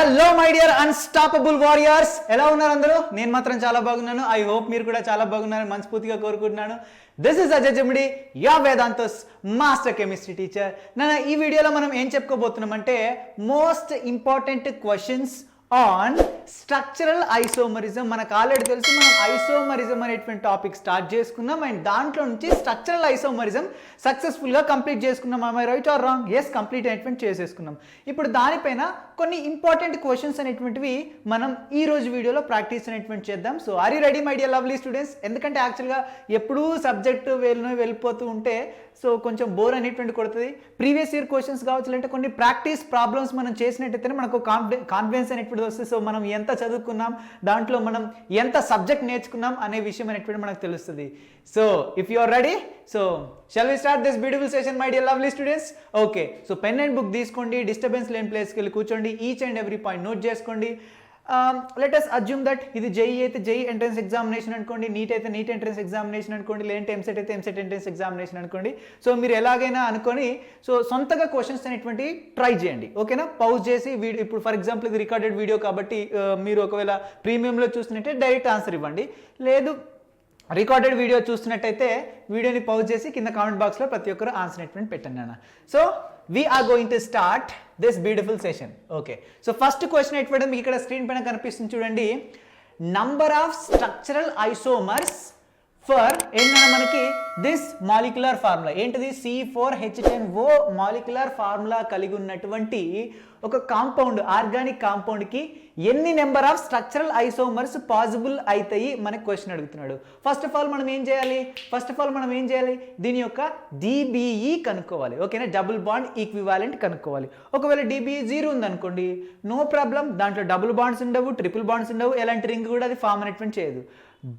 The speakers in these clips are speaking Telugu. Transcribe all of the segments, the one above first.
Hello my dear unstoppable warriors, ఎలా ఉన్నారు అందరూ? నేను మాత్రం చాలా బాగున్నాను. ఐ హోప్ మీరు కూడా చాలా బాగున్నారని మనస్ఫూర్తిగా కోరుకుంటున్నాను. This is Ajay Jamidi, yeah Vedantu's master chemistry teacher. ఈ వీడియోలో మనం ఏం చెప్పుకోబోతున్నాం అంటే most important questions on structural isomerism. మనకు ఆల్రెడీ తెలుసు, మనం ఐసోమరిజం అనేటువంటి టాపిక్ స్టార్ట్ చేసుకున్నాం అండ్ దాంట్లో నుంచి స్ట్రక్చరల్ ఐసోమరిజం సక్సెస్ఫుల్గా కంప్లీట్ చేసుకున్నాం. I right or wrong? Yes, complete అనేటువంటి చేసేసుకున్నాం. ఇప్పుడు దానిపైన కొన్ని ఇంపార్టెంట్ క్వశ్చన్స్ అనేటువంటివి మనం ఈ రోజు వీడియోలో ప్రాక్టీస్ అనేటువంటి చేద్దాం. So are you ready my dear lovely students? ఎందుకంటే యాక్చువల్గా ఎప్పుడూ సబ్జెక్టు వెళ్ళిపోతూ ఉంటే సో కొంచెం బోర్ అనేటువంటి కొడుతుంది. ప్రీవియస్ ఇయర్ క్వశ్చన్స్ కావచ్చు, లేదంటే కొన్ని ప్రాక్టీస్ ప్రాబ్లమ్స్ మనం చేసినట్టయితేనే మనకు కాన్ఫిడెన్స్ అనేటువంటిది వస్తుంది. సో మనం ఎంత చదువుకున్నాం, దాంట్లో మనం ఎంత సబ్జెక్ట్ నేర్చుకున్నాం అనే విషయం అనేటువంటి మనకు తెలుస్తుంది. So if you are ready, so shall we start this beautiful session my dear lovely students? Okay, so pen and book తీసుకోండి, డిస్టర్బెన్స్ లేని ప్లేస్కి వెళ్ళి కూర్చోండి, each and every point note చేసుకోండి. లెట్ us assume దట్ ఇది జేఈ అయితే జేఈ ఎంట్రన్స్ ఎగ్జామినేషన్ అనుకోండి, నీట్ అయితే నీట్ ఎంట్రన్స్ ఎగ్జామినేషన్ అనుకోండి, లేదంటే ఎంసెట్ అయితే ఎంసెట్ ఎంట్రన్స్ ఎగ్జామినేషన్ అనుకోండి. సో మీరు ఎలాగైనా అనుకొని సో సొంతగా క్వశ్చన్స్ అనేటువంటి ట్రై చేయండి. ఓకేనా? పౌజ్ చేసి ఇప్పుడు ఫర్ ఎగ్జాంపుల్ ఇది రికార్డెడ్ వీడియో కాబట్టి మీరు ఒకవేళ ప్రీమియంలో చూస్తున్నట్టే డైరెక్ట్ ఆన్సర్ ఇవ్వండి. లేదు రికార్డెడ్ వీడియో చూస్తున్నట్టయితే వీడియోని పౌజ్ చేసి కింద కామెంట్ బాక్స్లో ప్రతి ఒక్కరు ఆన్సర్ అనేటువంటి పెట్టండి అన్న. So we are going to start this beautiful session. Okay, so first question ఏంటంటే మీకు ఇక్కడ స్క్రీన్ పైన కనిపిస్తుంది చూడండి. Number of structural isomers for ఏంటంటే మనకి దిస్ మాలిక్యులర్ ఫార్ములా ఏంటిది? C4H10O మాలిక్యులర్ ఫార్ములా కలిగి ఉన్నటువంటి ఒక కాంపౌండ్, ఆర్గానిక్ కాంపౌండ్కి ఎన్ని number of structural isomers possible అవుతాయి మనకి క్వశ్చన్ అడుగుతున్నాడు. ఫస్ట్ ఆఫ్ ఆల్ మనం ఏం చేయాలి? దీని యొక్క DBE కనుక్కోవాలి. ఓకేనా? డబుల్ బాండ్ ఈక్వివాలెంట్ కనుక్కోవాలి. ఒకవేళ DBE 0 ఉందనుకోండి, నో ప్రాబ్లం, దాంట్లో డబుల్ బాండ్స్ ఉండవు, ట్రిపుల్ బాండ్స్ ఉండవు, ఎలాంటి రింగ్ కూడా అది ఫామ్ అనేటువంటి చేయదు.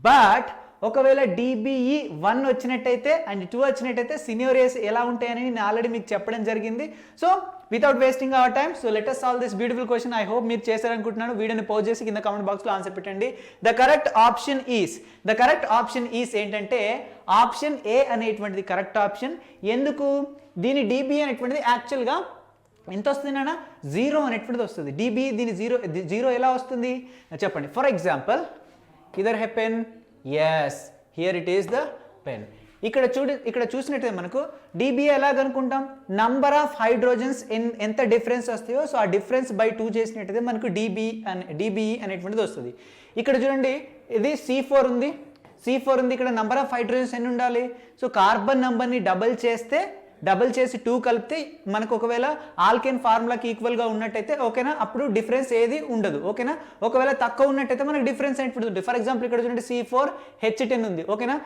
బట్ ఒకవేళ DBE 1 వచ్చినట్టయితే అండ్ 2 వచ్చినట్టయితే సినియోరేస్ ఎలా ఉంటాయని నేను ఆల్రెడీ మీకు చెప్పడం జరిగింది. So without wasting hour time, so let us solve this beautiful question. I hope మీరు చేశారనుకుంటున్నాను. వీడియోని పౌజ్ చేసి కింద కామెంట్ బాక్స్లో ఆన్సర్ పెట్టండి. ద కరెక్ట్ ఆప్షన్ ఈస్ ఏంటంటే ఆప్షన్ ఏ అనేటువంటిది కరెక్ట్ ఆప్షన్. ఎందుకు? దీని DBE అనేటువంటిది యాక్చువల్గా ఎంత వస్తుంది నాన్న? 0 అనేటువంటిది వస్తుంది. DBE దీని జీరో ఎలా వస్తుంది చెప్పండి. ఫర్ ఎగ్జాంపుల్ ఇదర్ హె pen, yes here it is the pen. ఇక్కడ చూసినట్టయితే మనకు DBE ఎలా కనుక్కుంటాం? నంబర్ ఆఫ్ హైడ్రోజన్స్ ఎంత డిఫరెన్స్ వస్తాయో సో ఆ డిఫరెన్స్ బై 2 చేసినట్టయితే మనకు DBE అనేటువంటిది వస్తుంది. ఇక్కడ చూడండి, ఇది C4 ఉంది, ఇక్కడ నంబర్ ఆఫ్ హైడ్రోజన్స్ ఎన్ని ఉండాలి? సో కార్బన్ నంబర్ని డబల్ చేసి 2 కలిపితే మనకు ఒకవేళ ఆల్కేన్ ఫార్ములాకి ఈక్వల్గా ఉన్నట్టయితే ఓకేనా, అప్పుడు డిఫరెన్స్ ఏది ఉండదు. ఓకేనా? ఒకవేళ తక్కువ ఉన్నట్టయితే మనకు డిఫరెన్స్ అనేటువంటి ఉంటుంది. ఫర్ ఎగ్జాంపుల్ ఇక్కడ చూడండి C4H10 ఉంది. ఓకేనా?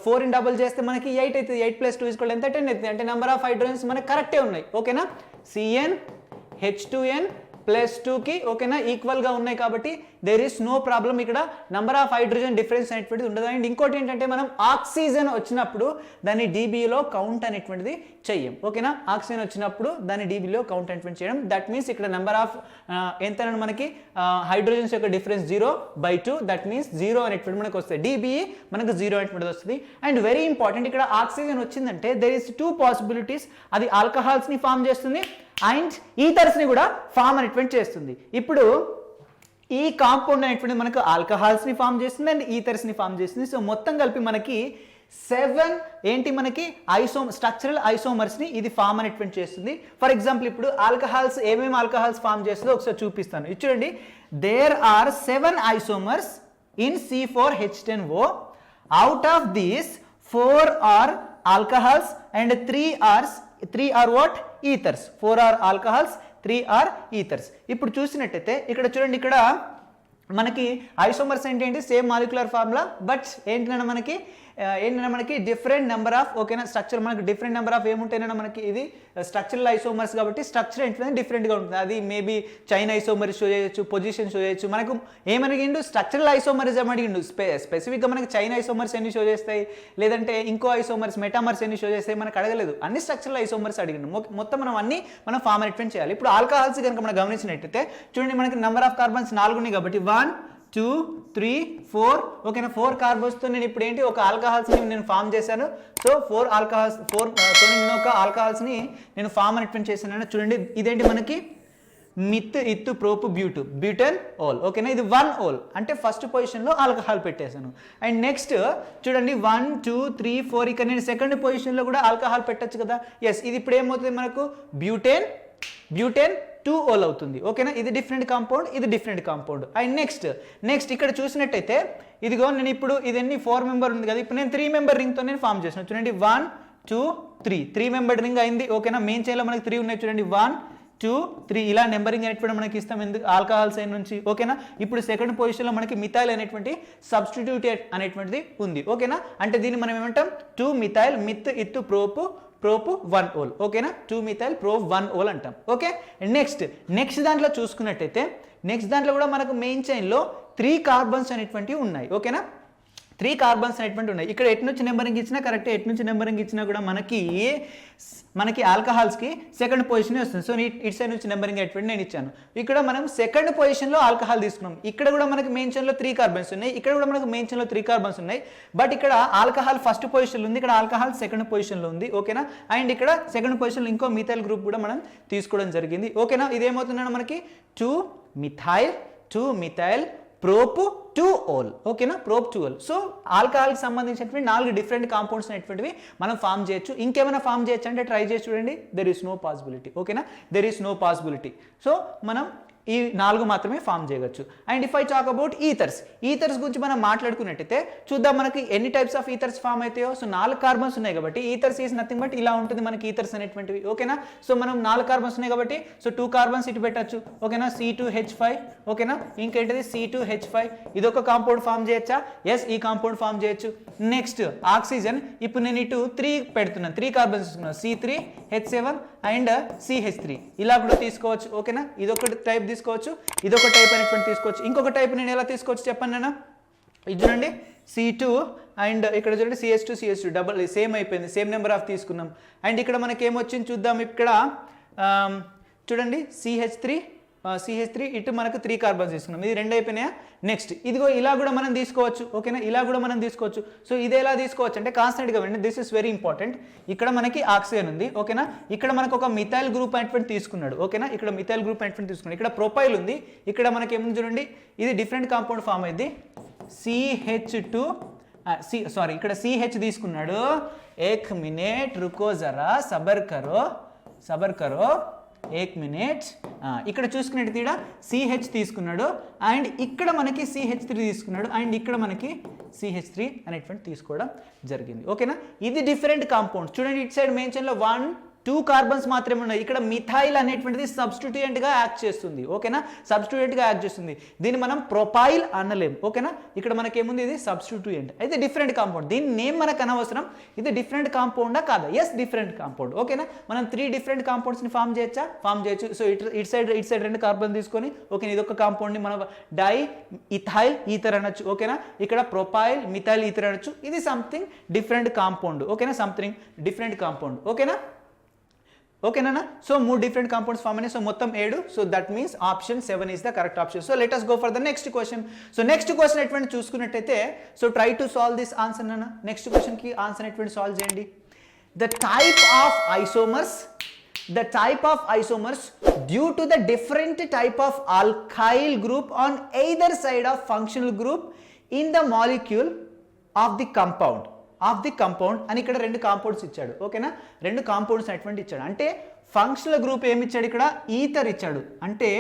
4ని డబల్ చేస్తే మనకి 8 అవుతుంది. 8 + 2 = ఎంత? 10 అవుతుంది. అంటే నెంబర్ ఆఫ్ హైడ్రోజన్స్ మనకి కరెక్టే ఉన్నాయి. ఓకేనా? CnH2n + 2కి ఓకేనా ఈక్వల్గా ఉన్నాయి కాబట్టి దేర్ ఈస్ నో ప్రాబ్లం. ఇక్కడ నంబర్ ఆఫ్ హైడ్రోజన్ డిఫరెన్స్ అనేటువంటిది ఉండదు. అండ్ ఇంకోటి ఏంటంటే మనం ఆక్సిజన్ వచ్చినప్పుడు దాన్ని DBEలో కౌంట్ అనేటువంటిది చెయ్యం. ఓకేనా? ఆక్సిజన్ వచ్చినప్పుడు దాన్ని DBEలో కౌంట్ అనేటువంటి చేయడం. దట్ మీన్స్ ఇక్కడ నెంబర్ ఆఫ్ ఎంత మనకి హైడ్రోజన్స్ యొక్క డిఫరెన్స్ 0/2, దట్ మీన్స్ 0 అనేటువంటి మనకు వస్తుంది. DBE మనకు 0 అనేటువంటిది వస్తుంది. అండ్ వెరీ ఇంపార్టెంట్, ఇక్కడ ఆక్సిజన్ వచ్చిందంటే దేర్ ఈస్ 2 పాసిబిలిటీస్. అది ఆల్కహాల్స్ని ఫామ్ చేస్తుంది అండ్ ఈథర్స్ని కూడా ఫామ్ అనేటువంటి చేస్తుంది. ఇప్పుడు ఈ కాంపౌండ్ అనేటువంటి మనకు ఆల్కహాల్స్ని ఫామ్ చేస్తుంది అండ్ ఈథర్స్ని ఫామ్ చేస్తుంది. సో మొత్తం కలిపి మనకి 7 ఏంటి మనకి స్ట్రక్చరల్ ఐసోమర్స్ని ఇది ఫామ్ అనేటువంటి చేస్తుంది. ఫర్ ఎగ్జాంపుల్ ఇప్పుడు ఆల్కహాల్స్ ఏమేమి ఆల్కహాల్స్ ఫామ్ చేస్తుందో ఒకసారి చూపిస్తాను. ఇది చూడండి, there are 7 isomers in C4H10O. Out of these 4 are alcohols and 3 are what? Ethers. 4 are alcohols, 3 are ethers. ఇప్పుడు చూసినట్టయితే ఇక్కడ చూడండి, ఇక్కడ మనకి ఐసోమర్స్ ఏంటి? సేమ్ మాలిక్యులర్ ఫార్ములా, బట్ ఏంటంటే మనకి డిఫరెంట్ నెంబర్ ఆఫ్ ఓకేనా స్ట్రక్చర్, మనకి డిఫరెంట్ నెంబర్ ఆఫ్ ఏముంటాయినా మనకి ఇది స్ట్రక్చరల్ ఐసోమర్స్ కాబట్టి స్ట్రక్చర్ ఏంటంటే డిఫరెంట్గా ఉంటుంది. అది మేబీ చైన్ ఐసోమర్స్ షో చేయొచ్చు, పొజిషన్ షో చేయొచ్చు. మనకు ఏమడిగిండు? స్ట్రక్చరల్ ఐసోమరిజం అడిగిండు. స్పెసిఫిక్గా మనకి చైన్ ఐసోమర్స్ ఎన్ని షో చేస్తాయి, లేదంటే ఇంకో ఐసోమర్స్ మెటామర్స్ ఎన్ని షో చేస్తాయి మనకు అడగలేదు. అన్ని స్ట్రక్చరల్ ఐసోమర్స్ అడిగిండు. మొత్తం మనం ఫామ్ అనేటువంటి చేయాలి. ఇప్పుడు ఆల్కహాల్స్ కనుక మనం గమనించినట్టయితే చూడండి, మనకి నెంబర్ ఆఫ్ కార్బన్స్ 4 ఉన్నాయి కాబట్టి 1 2 3 4 ఓకేనా 4 కార్బన్స్తో నేను ఇప్పుడు ఏంటి ఒక ఆల్కహాల్స్ని నేను ఫామ్ చేశాను. సో 4 ఆల్కహాల్స్తో నేను ఒక ఆల్కహాల్స్ని నేను ఫామ్ అనేటువంటి చేశాను. చూడండి, ఇదేంటి మనకి మిత్ ఇత్తు ప్రోపు బ్యూటెన్ ఓల్. ఓకేనా, ఇది 1 ఓల్ అంటే ఫస్ట్ పొజిషన్లో ఆల్కహాల్ పెట్టేశాను. అండ్ నెక్స్ట్ చూడండి 1 2 3 4 ఇక్కడ నేను సెకండ్ పొజిషన్లో కూడా ఆల్కహాల్ పెట్టచ్చు కదా. ఎస్, ఇది ఇప్పుడు ఏమవుతుంది మనకు బ్యూటెన్ 2 ఓల్ అవుతుంది. ఓకేనా, ఇది డిఫరెంట్ కాంపౌండ్, ఇది డిఫరెంట్ కాంపౌండ్. అండ్ నెక్స్ట్ ఇక్కడ చూసినట్టయితే ఇదిగో నేను ఇప్పుడు ఇదన్నీ 4 మెంబర్ ఉంది కదా, ఇప్పుడు నేను 3 మెంబర్ రింగ్తో నేను ఫామ్ చేసిన. చూడండి 1 2 3 మెంబర్ రింగ్ అయింది. ఓకేనా, మెయిన్ చైన్లో మనకి 3 ఉన్నాయి. చూడండి 1 2 3 ఇలా నెంబరింగ్ అనేటువంటి మనకి ఇస్తాం ఎందుకు ఆల్కహాల్ సైన్ నుంచి. ఓకేనా, ఇప్పుడు సెకండ్ పొజిషన్లో మనకి మిథైల్ అనేటువంటి సబ్స్టిట్యూటెడ్ అనేటువంటిది ఉంది. ఓకేనా, అంటే దీన్ని మనం ఏమంటాం 2 మిథైల్ మిత్ ఇత్తు ప్రోపు 1 ఓల్. ఓకేనా, 2 మిథైల్ ప్రోప్ 1 ఓల్ అంటాం. ఓకే, నెక్స్ట్ దాంట్లో చూసుకున్నట్టయితే నెక్స్ట్ దాంట్లో కూడా మనకు మెయిన్ చైన్లో 3 కార్బన్స్ అనేటువంటివి ఉన్నాయి. ఓకేనా, 3 కార్బన్స్ అనేటువంటి ఉన్నాయి. ఇక్కడ ఎటు నుంచి నెంబరింగ్ ఇచ్చినా కరెక్టే, ఎటు నుంచి నెంబరింగ్ ఇచ్చినా కూడా మనకి ఆల్కహాల్స్కి సెకండ్ పొజిషన్ వస్తుంది. సో ఇటు సైడ్ నుంచి నెంబరింగ్ అనేటువంటి నేను ఇచ్చాను. ఇక్కడ మనం సెకండ్ పొజిషన్లో ఆల్కహాల్ తీసుకున్నాం. ఇక్కడ కూడా మనకి మెయిన్ చైన్లో 3 కార్బన్స్ ఉన్నాయి, ఇక్కడ కూడా మనకు మెయిన్ చైన్లో 3 కార్బన్స్ ఉన్నాయి. బట్ ఇక్కడ ఆల్కహాల్ ఫస్ట్ పొజిషన్లో ఉంది, ఇక్కడ ఆల్కహాల్ సెకండ్ పొజిషన్లో ఉంది. ఓకేనా, అండ్ ఇక్కడ సెకండ్ పొజిషన్లో ఇంకో మిథైల్ గ్రూప్ కూడా మనం తీసుకోవడం జరిగింది. ఓకేనా, ఇదేమవుతుందంటే మనకి 2 మిథైల్ ప్రోప్ 2 ఓల్. ఓకేనా, ప్రోప్ 2 ఓల్. సో ఆల్కహాల్కి సంబంధించినటువంటి 4 డిఫరెంట్ కాంపౌండ్స్ అనేటువంటివి మనం ఫామ్ చేయొచ్చు. ఇంకేమైనా ఫామ్ చేయొచ్చు అంటే ట్రై చేసి చూడండి. There is no possibility. ఓకేనా, there is no possibility. So మనం ఈ 4 మాత్రమే ఫామ్ చేయవచ్చు. And if I talk about ethers గురించి మనం మాట్లాడుకున్నట్టయితే చూద్దాం మనకి ఎన్ని టైప్స్ ఆఫ్ ఈథర్స్ ఫామ్ అవుతాయో. సో 4 కార్బన్స్ ఉన్నాయి కాబట్టి ఈథర్స్ ఈజ్ నథింగ్ బట్ ఇలా ఉంటుంది మనకి ఈథర్స్ అనేటువంటివి. ఓకేనా, సో మనం 4 కార్బన్స్ ఉన్నాయి కాబట్టి సో 2 కార్బన్స్ ఇటు పెట్టచ్చు. ఓకేనా, C2H5. ఓకేనా, ఇంకేంటిది C2H5. ఇదొక కాంపౌండ్ ఫామ్ చేయొచ్చా? ఎస్, ఈ కాంపౌండ్ ఫామ్ చేయొచ్చు. నెక్స్ట్ ఆక్సిజన్, ఇప్పుడు నేను ఇటు 3 పెడుతున్నాను, 3 కార్బన్స్ తీసుకున్నాను, C3H7 అండ్ CH3 ఇలా కూడా తీసుకోవచ్చు. ఓకేనా, ఇదొక టైప్ తీసుకోవచ్చు, ఇదొక టైప్ అనేటువంటి తీసుకోవచ్చు. ఇంకొక టైప్ నేను ఎలా తీసుకోవచ్చు చెప్పండి నాన్న. ఇది చూడండి C2 అండ్ ఇక్కడ చూడండి CH2 డబల్ సేమ్ అయిపోయింది, సేమ్ నెంబర్ ఆఫ్ తీసుకున్నాం. అండ్ ఇక్కడ మనకి ఏమొచ్చింది చూద్దాం. ఇక్కడ చూడండి CH3 ఇటు మనకు 3 కార్బన్స్ తీసుకున్నాం, ఇది 2 అయిపోయినాయా. నెక్స్ట్ ఇదిగో ఇలా కూడా మనం తీసుకోవచ్చు. ఓకేనా, ఇలా కూడా మనం తీసుకోవచ్చు. సో ఇది ఎలా తీసుకోవచ్చు అంటే కాన్స్టెంట్గా వినండి, దిస్ ఇస్ వెరీ ఇంపార్టెంట్. ఇక్కడ మనకి ఆక్సిజన్ ఉంది. ఓకేనా, ఇక్కడ మనకు ఒక మిథైల్ గ్రూప్ అనేటువంటి తీసుకున్నాడు. ఓకేనా, ఇక్కడ మిథైల్ గ్రూప్ అనేటువంటి తీసుకున్నాడు. ఇక్కడ ప్రొపైల్ ఉంది, ఇక్కడ మనకి ఏముంది చూడండి, ఇది డిఫరెంట్ కాంపౌండ్ ఫామ్ అయింది. ఇక్కడ CH తీసుకున్నాడు. ఏక్ మినిట్ రుకో జరా సబర్ కరో 1 మినిట్. ఇక్కడ చూసుకున్నట్టు తీడ CH తీసుకున్నాడు అండ్ ఇక్కడ మనకి CH3 తీసుకున్నాడు అండ్ ఇక్కడ మనకి CH3 అనేటువంటి తీసుకోవడం జరిగింది. ఓకేనా, ఇది డిఫరెంట్ కాంపౌండ్స్. చూడండి ఇటు సైడ్ మెయిన్ చైన్లో 1 2 కార్బన్స్ మాత్రమే ఉన్నాయి. ఇక్కడ మిథైల్ అనేటువంటిది సబ్స్టిట్యూయెంట్గా యాక్ట్ చేస్తుంది. ఓకేనా, సబ్స్టిట్యూయెంట్గా యాక్ట్ చేస్తుంది. దీన్ని మనం ప్రొపైల్ అనలేం. ఓకేనా, ఇక్కడ మనకేముంది, ఇది సబ్స్టిట్యూయెంట్, అయితే డిఫరెంట్ కాంపౌండ్. దీని నేమ్ మనకు అనవసరం. ఇది డిఫరెంట్ కాంపౌండా కాదా? Yes, different compound. ఓకేనా, మనం 3 డిఫరెంట్ కాంపౌండ్స్ని ఫామ్ చేయొచ్చు. సో ఇటు సైడ్ 2 కార్బన్ తీసుకొని ఓకే ఇదొక కాంపౌండ్ని మనం ఇథైల్ ఈథర్ అనొచ్చు. ఓకేనా, ఇక్కడ ప్రొపైల్ మిథైల్ ఈథర్ అనొచ్చు. ఇది సంథింగ్ డిఫరెంట్ కాంపౌండ్. ఓకేనా, సంథింగ్ డిఫరెంట్ కాంపౌండ్. ఓకేనా, సో 3 డిఫరెంట్ కాంపౌండ్స్ ఫామ్ అయినాయి. సో మొత్తం 7. So that means option 7 is the correct option. So let us go for the next question. So next question ఎటువంటి చూసుకున్నట్టయితే so try to solve this answer అన్న. నెక్స్ట్ క్వశ్చన్కి ఆన్సర్ ఎటువంటి సాల్వ్ చేయండి. The type of isomers due to the different type of alkyl group on either side of functional group in the molecule of the compound అని ఇక్కడ 2 కాంపౌండ్స్ ఇచ్చాడు. ఓకేనా, 2 కాంపౌండ్స్ అటువంటి ఇచ్చాడు. అంటే ఫంక్షనల్ గ్రూప్ ఏమి ఇచ్చాడు, ఇక్కడ ఈథర్ ఇచ్చాడు. అంటే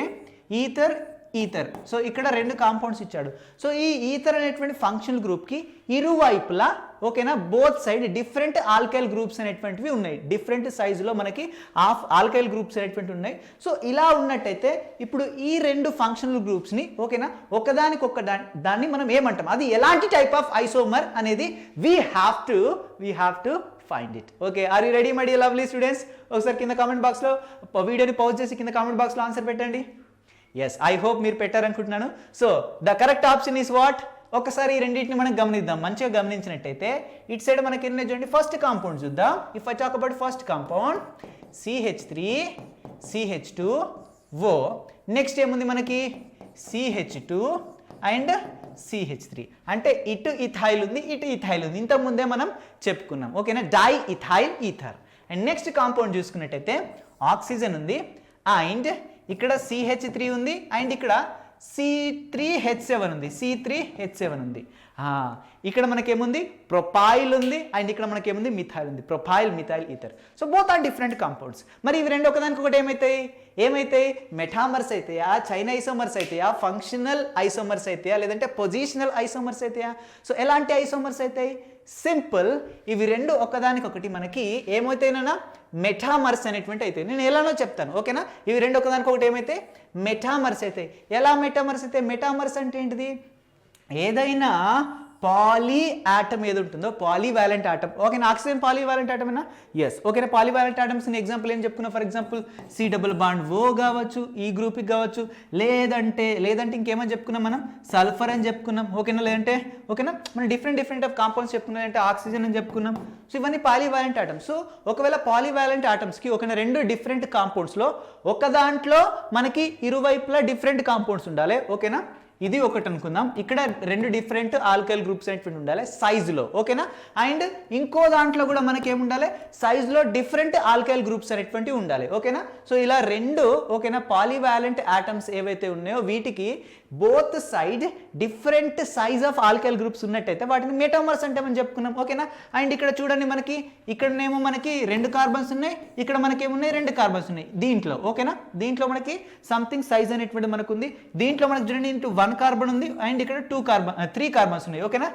ఈథర్. సో ఇక్కడ 2 కాంపౌండ్స్ ఇచ్చాడు. సో ఈ ఈథర్ అనేటువంటి ఫంక్షనల్ గ్రూప్కి ఇరువైపులా ఓకేనా both side different alkyl groups అనేటువంటివి ఉన్నాయి. డిఫరెంట్ సైజులో మనకి ఆల్కైల్ గ్రూప్స్ అనేటువంటివి ఉన్నాయి. సో ఇలా ఉన్నట్టయితే ఇప్పుడు ఈ 2 ఫంక్షనల్ గ్రూప్స్ని ఓకేనా ఒకదానికొక దాన్ని మనం ఏమంటాం, అది ఎలాంటి టైప్ ఆఫ్ ఐసోమర్ అనేది we have to find it. Okay, are you ready my dear lovely students? ఒకసారి కింద కామెంట్ బాక్స్లో వీడియోని పౌజ్ చేసి కింద కామెంట్ బాక్స్లో ఆన్సర్ పెట్టండి. ఎస్, ఐ హోప్ మీరు పెట్టారనుకుంటున్నాను. So the correct option is what? ఒకసారి ఈ రెండింటిని మనం గమనిద్దాం. మంచిగా గమనించినట్టయితే ఇటు సైడ్ మనకి ఎన్ని చూడండి, ఫస్ట్ కాంపౌండ్ చూద్దాం. If I talk about first compound CH3 CH2O. Next ఏముంది మనకి CH2 అండ్ CH3. అంటే ఇటు ఇథైల్ ఉంది, ఇటు ఇథైల్ ఉంది. ఇంతకుముందే మనం చెప్పుకున్నాం. ఓకేనా, die ethyl ether. And next compound చూసుకున్నట్టయితే ఆక్సిజన్ ఉంది అండ్ ఇక్కడ CH3 ఉంది అండ్ ఇక్కడ C3H7 ఉంది, C3H7 ఉంది. ఇక్కడ మనకేముంది ప్రొపైల్ ఉంది అండ్ ఇక్కడ మనకేముంది మిథైల్ ఉంది, propyl methyl ether. So both are different compounds. మరి ఇవి రెండు ఒకదానికి ఒకటి ఏమైతాయి మెటామర్స్ అయితాయా, చైన్ ఐసోమర్స్ అయితాయా, ఫంక్షనల్ ఐసోమర్స్ అయితాయా, లేదంటే పొజిషనల్ ఐసోమర్స్ అయితాయా? సో ఎలాంటి ఐసోమర్స్ అవుతాయి? సింపుల్, ఇవి రెండు ఒకదానికొకటి మనకి ఏమవుతాయినా మెటామర్స్ అనేటువంటి అయితే నేను ఎలానో చెప్తాను, ఓకేనా? ఇవి రెండు ఒకదానికొకటి ఏమైతే మెటామర్స్ అవుతాయి. ఎలా మెటామర్స్ అయితే? మెటామర్స్ అంటే ఏంటిది? ఏదైనా పాలీ ఆటమ్ ఏది ఉంటుందో పాలీవాలెంట్ ఆటమ్, ఓకేనా? ఆక్సిజన్ పాలీవాలెంట్ ఆటమేనా? ఎస్, ఓకేనా. పాలీవాలెంట్ ఆటమ్స్ ఎగ్జాంపుల్ ఏం చెప్పుకున్నా? For example C double bond O కావచ్చు, ఈ గ్రూప్కి కావచ్చు, లేదంటే ఇంకేమని చెప్పుకున్నాం మనం? సల్ఫర్ అని చెప్పుకున్నాం, ఓకేనా? లేదంటే ఓకేనా మనం డిఫరెంట్ ఆఫ్ కాంపౌండ్స్ చెప్పుకున్నాం, అంటే ఆక్సిజన్ అని చెప్పుకున్నాం. సో ఇవన్నీ పాలీవాలెంట్ ఆటమ్స్. సో ఒకవేళ పాలీవాలెంట్ ఆటమ్స్కి ఒక రెండు డిఫరెంట్ కాంపౌండ్స్లో ఒక దాంట్లో మనకి ఇరువైపులా డిఫరెంట్ కాంపౌండ్స్ ఉండాలి, ఓకేనా? ఇది ఒకటి అనుకుందాం. ఇక్కడ రెండు డిఫరెంట్ ఆల్కైల్ గ్రూప్స్ అనేటువంటి ఉండాలి సైజులో, ఓకేనా? అండ్ ఇంకో దాంట్లో కూడా మనకి ఏముండాలి? సైజులో డిఫరెంట్ ఆల్కైల్ గ్రూప్స్ అనేటువంటి ఉండాలి, ఓకేనా? సో ఇలా రెండు, ఓకేనా, పాలీవాలెంట్ ఆటమ్స్ ఏవైతే ఉన్నాయో వీటికి both side different size of alkyl groups ఉన్నట్టయితే వాటిని మెటామర్స్ అంటే మనం చెప్పుకున్నాం, ఓకేనా? అండ్ ఇక్కడ చూడండి, మనకి ఇక్కడనేమో మనకి 2 కార్బన్స్ ఉన్నాయి, ఇక్కడ మనకి ఏమున్నాయి? 2 కార్బన్స్ ఉన్నాయి దీంట్లో, ఓకేనా? దీంట్లో మనకి సంథింగ్ సైజ్ అనేటువంటి మనకు ఉంది. దీంట్లో మనకి చూడండి 1 కార్బన్ ఉంది అండ్ ఇక్కడ 3 కార్బన్స్ ఉన్నాయి, ఓకేనా?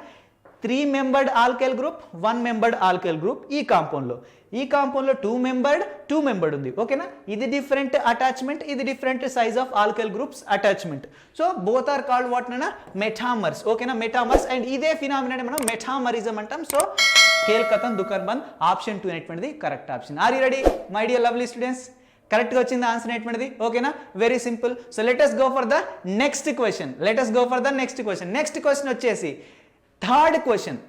3 membered alkyl group, 1 membered alkyl group ఈ కాంపౌండ్లో 2 మెంబర్డ్ ఉంది, ఓకేనా? ఇది డిఫరెంట్ అటాచ్మెంట్, ఇది different size of alkyl groups attachment. So both are called what నా మెటామర్స్, ఓకేనా? మెటామర్స్. అండ్ ఇదే ఫినామినా మనం మెటామరిజం అంటాం. సో కేల్కతం దుకర్బంద్ ఆప్షన్ 2 అనేటువంటిది correct option. Are you ready my dear lovely students? కరెక్ట్గా వచ్చింది ఆన్సర్ అనేటువంటిది, ఓకేనా? Very simple. So let us go for the next question. Next question వచ్చేసి థర్డ్ క్వశ్చన్.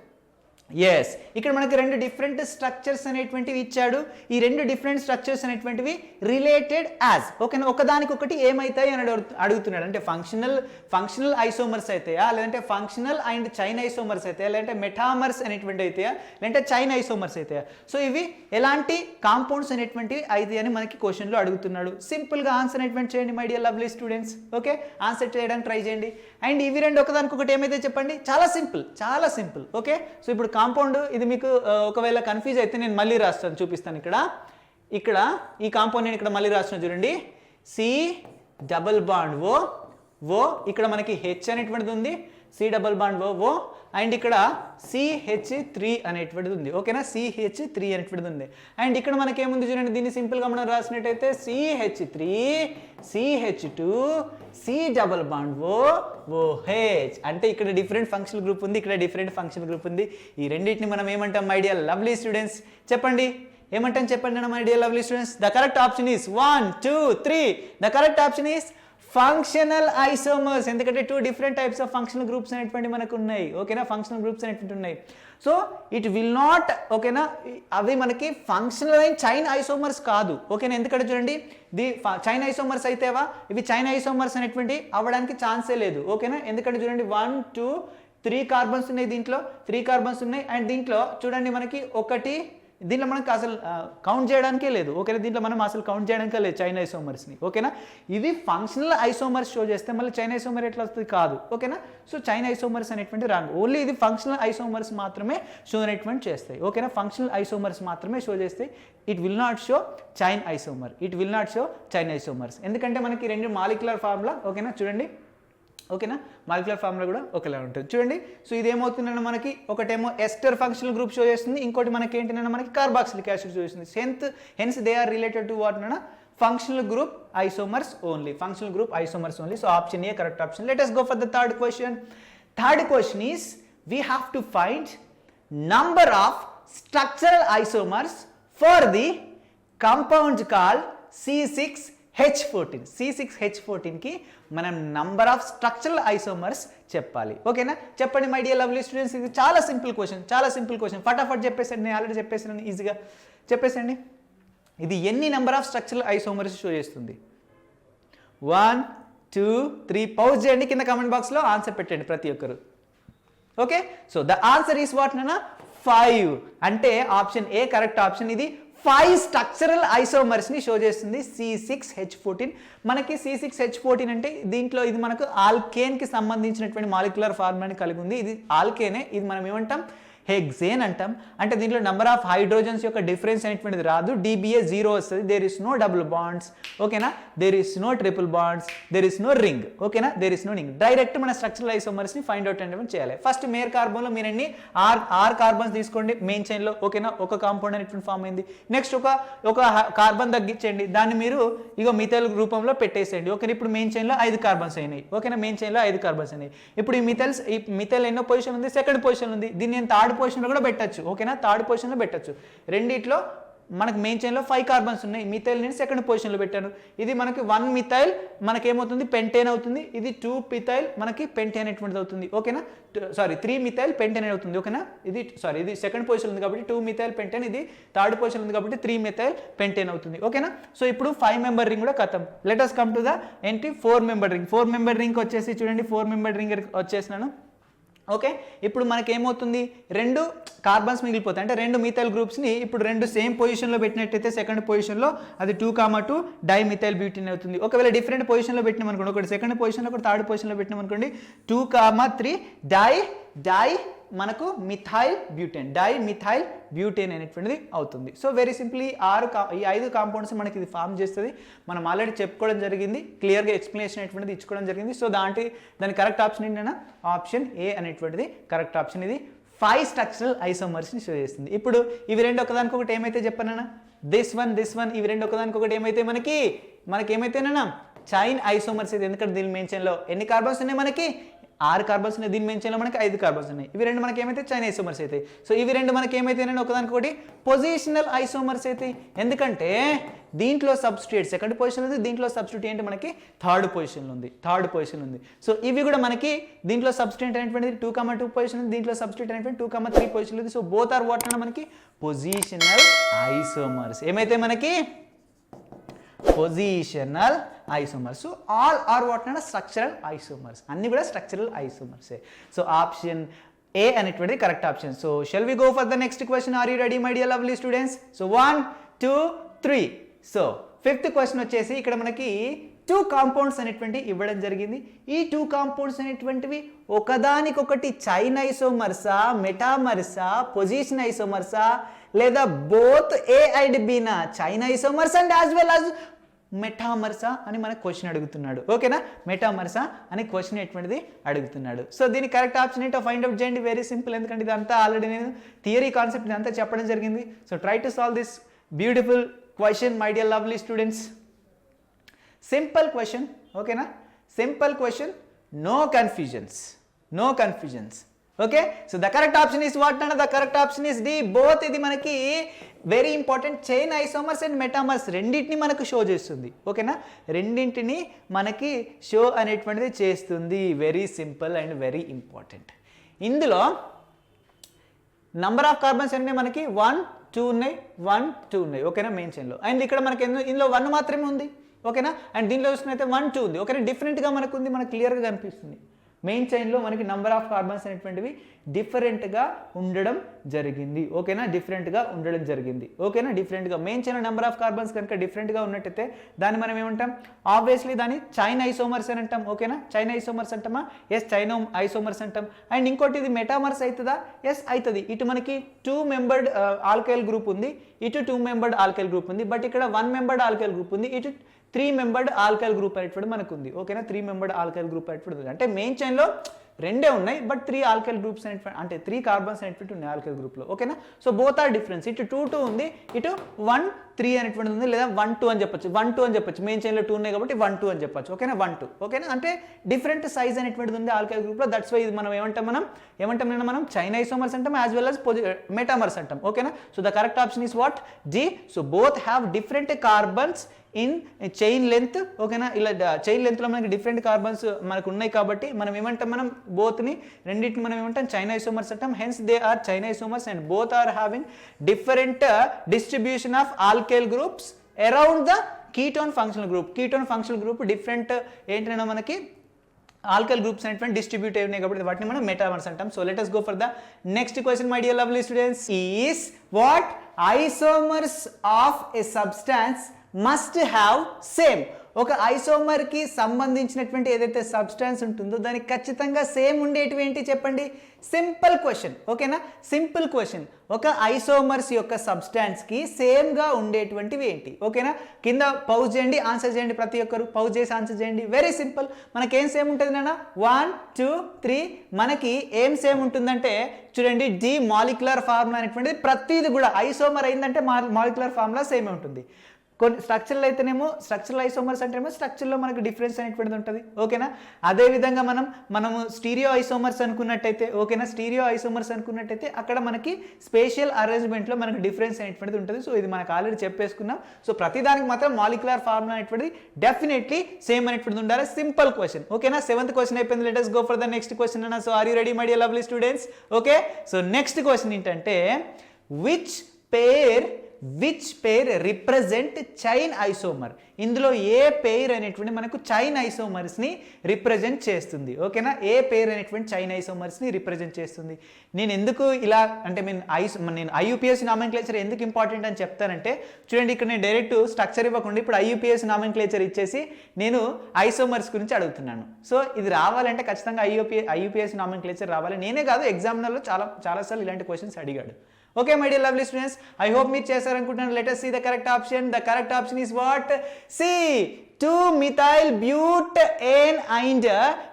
ఎస్, ఇక్కడ మనకి 2 డిఫరెంట్ స్ట్రక్చర్స్ అనేటువంటివి ఇచ్చాడు. ఈ 2 డిఫరెంట్ స్ట్రక్చర్స్ అనేటువంటివి రిలేటెడ్ యాజ్, ఓకేనా? ఒకదానికొకటి ఏమవుతాయి అని అడుగుతున్నాడు. అంటే ఫంక్షనల్ ఐసోమర్స్ అయితాయా, లేదంటే ఫంక్షనల్ అండ్ చైన్ ఐసోమర్స్ అయితాయా, లేదంటే మెటామర్స్ అనేటువంటి అయితాయా, లేదంటే చైన్ ఐసోమర్స్ అయితాయా? సో ఇవి ఎలాంటి కాంపౌండ్స్ అనేటువంటివి అయితే అని మనకి క్వశ్చన్లో అడుగుతున్నాడు. సింపుల్గా ఆన్సర్ అనేటువంటి చేయండి my dear lovely students, okay? Answer చేయడానికి ట్రై చేయండి. అండ్ ఇవి రెండు ఒకదానికొకటి ఏమైతే చెప్పండి? చాలా సింపుల్, ఓకే? సో ఇప్పుడు కాంపౌండ్ ఇది మీకు ఒకవేళ కన్ఫ్యూజ్ అయితే నేను మళ్ళీ రాస్తాను, చూపిస్తాను. ఇక్కడ ఈ కాంపౌండ్ నేను ఇక్కడ మళ్ళీ రాస్తాను చూడండి. C డబుల్ బాండ్ O, ఇక్కడ మనకి H అనేటువంటిది ఉంది, C double bond O, and ఇక్కడ CH3 అనేటువంటిది ఉంది, ఓకేనా? CH3 అనేటువంటిది ఉంది. అండ్ ఇక్కడ మనకి ఏముంది చూడండి, దీన్ని సింపుల్గా మనం రాసినట్టయితే CH3 CH2 C double bond OH. అంటే ఇక్కడ డిఫరెంట్ ఫంక్షనల్ గ్రూప్ ఉంది, ఇక్కడ డిఫరెంట్ ఫంక్షనల్ గ్రూప్ ఉంది. ఈ రెండింటిని మనం ఏమంటాం మై డియర్ లవ్లీ స్టూడెంట్స్? చెప్పండి ఏమంటాం my dear lovely students? The correct option is 1 2 3. The correct option is functional isomers. ఎందుకంటే 2 different types of functional groups అనేటువంటి మనకు ఉన్నాయి, ఓకేనా? ఫంక్షనల్ గ్రూప్స్ అనేటువంటి ఉన్నాయి. సో ఇట్ విల్ నాట్, ఓకేనా, అవి మనకి ఫంక్షనల్ అండ్ చైన్ ఐసోమర్స్ కాదు, ఓకేనా? ఎందుకంటే చూడండి, చైన్ ఐసోమర్స్ అయితేవా ఇవి చైన్ ఐసోమర్స్ అనేటువంటి అవ్వడానికి ఛాన్సే లేదు, ఓకేనా? ఎందుకంటే చూడండి 1 2 3 కార్బన్స్ ఉన్నాయి, దీంట్లో 3 కార్బన్స్ ఉన్నాయి. అండ్ దీంట్లో చూడండి మనకి దీంట్లో మనకు అసలు కౌంట్ చేయడానికే లేదు, ఓకేనా? దీంట్లో మనం అసలు కౌంట్ చేయడానికే లేదు చైన్ ఐసోమర్స్ని, ఓకేనా? ఇవి ఫంక్షనల్ ఐసోమర్స్ షో చేస్తే మళ్ళీ చైన్ ఐసోమర్ ఎట్లా వస్తుంది? కాదు, ఓకేనా? సో చైన్ ఐసోమర్స్ అనేటువంటి రాంగ్. ఓన్లీ ఇది ఫంక్షనల్ ఐసోమర్స్ మాత్రమే షో అనేటువంటి చేస్తాయి, ఓకేనా? ఫంక్షనల్ ఐసోమర్స్ మాత్రమే షో చేస్తాయి. It will not show chain isomers. ఎందుకంటే మనకి 2 మాలిక్యులర్ ఫార్ములా, ఓకేనా? చూడండి, ఓకేనా? మాలిక్యులర్ ఫార్ములా కూడా ఒకేలా ఉంటుంది చూడండి. సో ఇదేమవుతుందంటే మనకి ఒకటేమో ఎస్టర్ ఫంక్షనల్ గ్రూప్ షో చేస్తుంది, ఇంకోటి మనకి ఏంటంటే మనకి కార్బాక్సిలిక్ యాసిడ్ షో చేస్తుంది. Hence they are related to what అన్న functional group isomers only. So option A correct option. Let us go for the third question. Third question is we have to find number of structural isomers for the compound called C6H14 కి మనం నంబర్ ఆఫ్ స్ట్రక్చరల్ ఐసోమర్స్ చెప్పాలి, ఓకేనా? చెప్పండి మై డియర్ లవ్లీ స్టూడెంట్స్. ఇది చాలా సింపుల్ క్వశ్చన్. ఫటాఫట్ చెప్పేసండి, నేను ఆల్రెడీ చెప్పేసాను, ఈజీగా చెప్పేసండి. ఇది ఎన్ని number of structural isomers show చేస్తుంది? 1 2 3. పౌజ్ చేయండి, కింద కామెంట్ బాక్స్లో ఆన్సర్ పెట్టండి ప్రతి ఒక్కరు, okay? So the answer is what నాన్న? 5. అంటే ఆప్షన్ ఏ కరెక్ట్ ఆప్షన్. ఇది 5 స్ట్రక్చరల్ ఐసోమర్స్ని షో చేస్తుంది C6H14. మనకి C6H14 అంటే దీంట్లో ఇది మనకు ఆల్కేన్కి సంబంధించినటువంటి మాలిక్యులర్ ఫార్ములాని కలిగి ఉంది. ఇది ఆల్కేనే, ఇది మనం ఏమంటాం హెక్సేన్ అంటాం. అంటే దీంట్లో నెంబర్ ఆఫ్ హైడ్రోజన్స్ యొక్క డిఫరెన్స్ అనేటువంటిది రాదు, DBA 0 వస్తుంది. There is no double bonds, ఓకేనా, there is no triple bonds, there is no ring, ఓకేనా, there is no ring. Direct మన స్ట్రక్చరల్ ఐసోమర్స్ని ఫైండ్ అవుట్ అనేటువంటి చేయాలి. ఫస్ట్ మేర్ కార్బన్లో మీరు అన్ని ఆర్ కార్బన్స్ తీసుకోండి మెయిన్ చైన్లో, ఓకేనా, ఒక కాంపౌండ్ అనేటువంటి ఫామ్ అయింది. నెక్స్ట్ ఒక కార్బన్ తగ్గించండి, దాన్ని మీరు ఇగో మిథైల్ రూపంలో పెట్టేసేయండి, ఓకేనా. ఇప్పుడు మెయిన్ చైన్లో 5 కార్బన్స్ అయినాయి, ఓకేనా, మెయిన్ చైన్లో 5 కార్బన్స్ అయినాయి. ఇప్పుడు ఈ మిథైల్ ఎన్నో పొజిషన్ ఉంది, సెకండ్ పొజిషన్ ఉంది. దీన్ని నేను థర్డ్ పొజిషన్లో కూడా పెట్టచ్చు, ఓకేనా, థర్డ్ పొజిషన్లో పెట్టచ్చు. రెండిట్లో మనకు మెయిన్ చైన్లో 5 కార్బన్స్ ఉన్నాయి, మిథైల్ నేను సెకండ్ పొజిషన్లో పెట్టాను. ఇది మనకి 1 మిథైల్ మనకేమవుతుంది పెంటేన్ అవుతుంది, ఇది 2 మిథైల్ మనకి పెంటేన్ అనేటువంటిది అవుతుంది, ఓకేనా. 3 మిథైల్ పెంటేన్ అవుతుంది, ఓకేనా. ఇది సెకండ్ పొజిషన్ ఉంది కాబట్టి 2 మిథైల్ పెంటేన్, ఇది థర్డ్ పొజిషన్ ఉంది కాబట్టి 3 మిథైల్ పెంటేన్ అవుతుంది, ఓకేనా. సో ఇప్పుడు 5 మెంబర్ రింగ్ కూడా ఖతం. Let us come to the ఏంటి 4 మెంబర్ రింగ్. 4 మెంబర్ రింగ్ వచ్చేసి చూడండి, 4 మెంబర్ రింగ్ వచ్చేసినాను, ఓకే. ఇప్పుడు మనకి ఏమవుతుంది 2 కార్బన్స్ మిగిలిపోతాయి, అంటే 2 మిథైల్ గ్రూప్స్ని ఇప్పుడు 2 సేమ్ పొజిషన్లో పెట్టినట్టయితే సెకండ్ పొజిషన్లో అది 2,2 డైమిథైల్ బ్యూటేన్ అవుతుంది. ఒకవేళ డిఫరెంట్ పొజిషన్లో పెట్టినాం అనుకోండి, ఒకటి సెకండ్ పొజిషన్లో ఒకటి థర్డ్ పొజిషన్లో పెట్టినాం అనుకోండి, 2,3 డై మనకు మిథైల్ బ్యూటేన్ అనేటువంటిది అవుతుంది. సో వెరీ సింప్లీ ఈ 5 కాంపౌండ్స్ మనకి ఇది ఫామ్ చేస్తుంది. మనం ఆల్రెడీ చెప్పుకోవడం జరిగింది, క్లియర్గా ఎక్స్ప్లెనేషన్ అనేటువంటిది ఇచ్చుకోవడం జరిగింది. సో దాని కరెక్ట్ ఆప్షన్ ఏంటన్నా ఆప్షన్ ఏ అనేటువంటిది కరెక్ట్ ఆప్షన్. ఇది 5 స్ట్రక్చరల్ ఐసోమర్స్ని షో చేస్తుంది. ఇప్పుడు ఇవి రెండు ఒకదానికొకటి ఏమైతే చెప్పానన్నా, దిస్ వన్ ఇవి రెండు ఒకదానికొకటి ఏమైతే మనకి ఏమైతేనన్నా చైన్ ఐసోమర్స్ అయితే. ఎందుకంటే దీని మెయిన్ చైన్లో ఎన్ని కార్బన్స్ ఉన్నాయి, మనకి 6 కార్బన్స్ ఉన్నాయి, దీని మెయిన్ చైన్లో మనకి 5 కార్బన్స్ ఉన్నాయి. ఇవి రెండు మనకి ఏమైతే చైన్ ఐసోమర్స్ అవుతాయి. సో ఇవి రెండు మనకి ఏమైతేనన్నా ఒకదానికొకటి పొజిషనల్ ఐసోమర్స్ అవుతాయి. ఎందుకంటే దీంట్లో సబ్స్టిట్యూట్ సెకండ్ పొజిషన్ ఉంది, దీంట్లో సబ్స్టిట్యూట్ ఏంటి మనకి థర్డ్ పొజిషన్లో ఉంది. సో ఇవి కూడా మనకి దీంట్లో సబ్స్టిట్యూట్ అనేటువంటిది 2,2 పొజిషన్ ఉంది, దీంట్లో సబ్స్టిట్యూట్ అనేటువంటి 2,3 పొజిషన్ ఉంది. సో బోత్ ఆర్ వాట్ అన్న మనకి పొజిషనల్ ఐసోమర్స్. ఏమైతే మనకి positional isomers. So all are what అన్న స్ట్రక్చరల్ ఐసోమర్స్, అన్ని కూడా స్ట్రక్చరల్ ఐసోమర్సే. సో ఆప్షన్ ఏ అనేటువంటిది correct option. So shall we go for the next question? Are you ready my dear lovely students? So 1 2 3. సో 5th క్వశ్చన్ వచ్చేసి ఇక్కడ మనకి 2 కాంపౌండ్స్ అనేటువంటి ఇవ్వడం జరిగింది. ఈ 2 కాంపౌండ్స్ అనేటువంటివి ఒకదానికొకటి చైన్ ఐసోమర్సా, మెటామర్సా, పొజిషన్ ఐసోమర్సా, లేదా బోత్ ఏ అండ్ బీనా chain isomers and as well as మెటామర్సా అని మనకు క్వశ్చన్ అడుగుతున్నాడు, ఓకేనా. మెటామర్సా అని క్వశ్చన్ ఎటువంటిది అడుగుతున్నాడు. సో దీని కరెక్ట్ ఆప్షన్ ఏంటో ఫైండ్ అవుట్ చేయండి. వెరీ సింపుల్, ఎందుకంటే ఇదంతా ఆల్రెడీ నేను థియరీ కాన్సెప్ట్ ఇదంతా చెప్పడం జరిగింది. So try to solve this beautiful question my dear lovely students. Simple question, ఓకేనా, simple question, no confusions, okay. So the correct option is what అన్న? The correct option is D, both. ఇది మనకి very important, chain isomers and metamers రెండింటిని మనకు షో చేస్తుంది, ఓకేనా, రెండింటిని మనకి షో అనేటువంటిది చేస్తుంది. Very simple and very important. ఇందులో నంబర్ ఆఫ్ కార్బన్స్ ఎన్ని మనకి 1 2 ఉన్నాయి, 1 2 ఉన్నాయి, ఓకేనా, మెయిన్ చైన్లో. అండ్ ఇక్కడ మనకి ఇందులో 1 మాత్రమే ఉంది, ఓకేనా. అండ్ దీనిలో చూసుకున్నైతే 1 2 ఉంది, ఓకేనా. డిఫరెంట్గా మనకు ఉంది, మనకు క్లియర్గా కనిపిస్తుంది. మెయిన్ చైన్లో మనకి నంబర్ ఆఫ్ కార్బన్స్ అనేటువంటివి డిఫరెంట్గా ఉండడం జరిగింది, ఓకేనా, డిఫరెంట్గా main chain number of carbons కనుక డిఫరెంట్గా ఉన్నట్టయితే దాన్ని మనం ఏమంటాం? ఆబ్వియస్లీ దాన్ని చైన్ ఐసోమర్స్ అని అంటాం, ఓకేనా. చైన్ ఐసోమర్స్ అంటామా? ఎస్, చైన్ ఐసోమర్స్ అంటాం. అండ్ ఇంకోటి ఇది మెటామర్స్ అవుతుందా? ఎస్ అవుతుంది. ఇటు మనకి 2 మెంబర్డ్ ఆల్కైల్ గ్రూప్ ఉంది, ఇటు 2 మెంబర్డ్ ఆల్కైల్ గ్రూప్ ఉంది. బట్ ఇక్కడ 1 మెంబర్డ్ ఆల్కైల్ గ్రూప్ ఉంది, ఇటు 3 మెంబర్డ్ ఆల్కైల్ గ్రూప్ అనేటువంటి మనకు ఉంది, ఓకేనా. 3 మెంబర్డ్ ఆల్కైల్ గ్రూప్ అనేటువంటి ఉంది. అంటే మెయిన్ చైన్లో 2 ఉన్నాయి, బట్ 3 ఆల్కైల్ గ్రూప్స్ అనేటువంటి, అంటే 3 కార్బన్స్ అనేటువంటి ఉన్నాయి ఆల్కైల్ గ్రూప్లో, ఓకేనా. So both are difference. ఇటు 2 2 ఉంది, ఇటు 1 3 అనేటువంటిది ఉంది, లేదా 1 2 అని చెప్పొచ్చు, 1 2 అని చెప్పొచ్చు. మెయిన్ చైన్లో 2 ఉన్నాయి కాబట్టి 1 2 అని చెప్పొచ్చు, ఓకేనా, 1 2, ఓకేనా. అంటే డిఫరెంట్ సైజ్ అనేటువంటిది ఉంది ఆల్కైల్ గ్రూప్లో. దట్స్ వై ఇది మనం ఏమంటాం చైన్ ఐసోమర్స్ అంటాం, యాజ్ వెల్ యాజ్ మెటామర్స్ అంటాం, ఓకేనా. So the correct option is what? D. So both have different carbons in chain length, ఓకేనా. ఇలా చైన్ లెంత్లో మనకి డిఫరెంట్ కార్బన్స్ మనకు ఉన్నాయి కాబట్టి మనం ఏమంటాం? మనం బోత్ని రెండింటిని మనం ఏమంటాం? చైన్ ఐసోమర్స్ అంటాం. Hence they are chain isomers and both are having different distribution of alkyl groups around the ketone functional group. Ketone functional group different ఏంటంటే మనకి ఆల్కల్ గ్రూప్స్ అనేటువంటి డిస్ట్రిబ్యూట్ అయినాయి కాబట్టి వాటిని మనం మెటామర్స్ అంటాం. So let us go for the next question my dear lovely students is what isomers of a substance must have same. ఒక ఐసోమర్ కి సంబంధించినటువంటి ఏదైతే సబ్స్టాన్స్ ఉంటుందో దానికి ఖచ్చితంగా సేమ్ ఉండేటివి ఏంటి చెప్పండి. సింపుల్ క్వశ్చన్, ఓకేనా, సింపుల్ క్వశ్చన్. ఒక ఐసోమర్స్ యొక్క సబ్స్టాన్స్ కి సేమ్ గా ఉండేటువంటివి ఏంటి, ఓకేనా. కింద పౌజ్ చేయండి, ఆన్సర్ చేయండి, ప్రతి ఒక్కరు పౌజ్ చేసి ఆన్సర్ చేయండి. Very simple. మనకేం సేమ్ ఉంటుంది నాన్న, 1 2 3. మనకి ఏం సేమ్ ఉంటుందంటే చూడండి, డి మాలిక్యులర్ ఫార్ములా అనేటువంటిది ప్రతిది కూడా ఐసోమర్ అయిందంటే మాలిక్యులర్ ఫార్ములా సేమే ఉంటుంది. కొన్ని స్ట్రక్చర్లు అయితేనేమో స్ట్రక్చరల్ ఐసోమర్స్ అంటేనేమో స్ట్రక్చర్లో మనకు డిఫరెన్స్ అనేటువంటిది ఉంటుంది, ఓకేనా. అదేవిధంగా మనము స్టీరియో ఐసోమర్స్ అనుకున్నట్టయితే, ఓకేనా, స్టీరియో ఐసోమర్స్ అనుకున్నట్టయితే అక్కడ మనకి స్పేషియల్ అరేంజ్మెంట్లో మనకు డిఫరెన్స్ అనేటువంటిది ఉంటుంది. సో ఇది మనకు ఆల్రెడీ చెప్పేసుకున్నాం. సో ప్రతిదానికి మాత్రం మాలిక్యులర్ ఫార్ములా అనేటువంటిది డెఫినెట్లీ సేమ్ అనేటువంటిది ఉండాలి. సింపుల్ క్వశ్చన్, ఓకేనా. 7th క్వశ్చన్ అయిపోయింది. Let us go for the next question అన్న. So are you ready my dear lovely students? Okay. So next question ఏంటంటే which pair represent chain isomer. ఇందులో ఏ పేర్ అనేటువంటి మనకు చైన్ ఐసోమర్స్ని రిప్రజెంట్ చేస్తుంది, ఓకేనా. ఏ పేర్ అనేటువంటి చైన్ ఐసోమర్స్ని రిప్రజెంట్ చేస్తుంది. నేను ఎందుకు ఇలా అంటే నేను ఐయుపిఎస్ నామెన్క్లేచర్ ఎందుకు ఇంపార్టెంట్ అని చెప్తానంటే చూడండి, ఇక్కడ నేను డైరెక్ట్ స్ట్రక్చర్ ఇవ్వకుండా ఇప్పుడు ఐయుపిఎస్ నామెన్క్లేచర్ ఇచ్చేసి నేను ఐసోమర్స్ గురించి అడుగుతున్నాను. సో ఇది రావాలంటే ఖచ్చితంగా ఐయుపిఎస్ నామెన్క్లేచర్ రావాలి. నేనే కాదు, ఎగ్జామినర్లో చాలాసార్లు ఇలాంటి క్వశ్చన్స్ అడిగాడు. Okay my dear lovely students, I hope మీరు చేశారనుకుంటున్నాను. Let us see the correct option. The correct option is what? C, 2-methyl butane and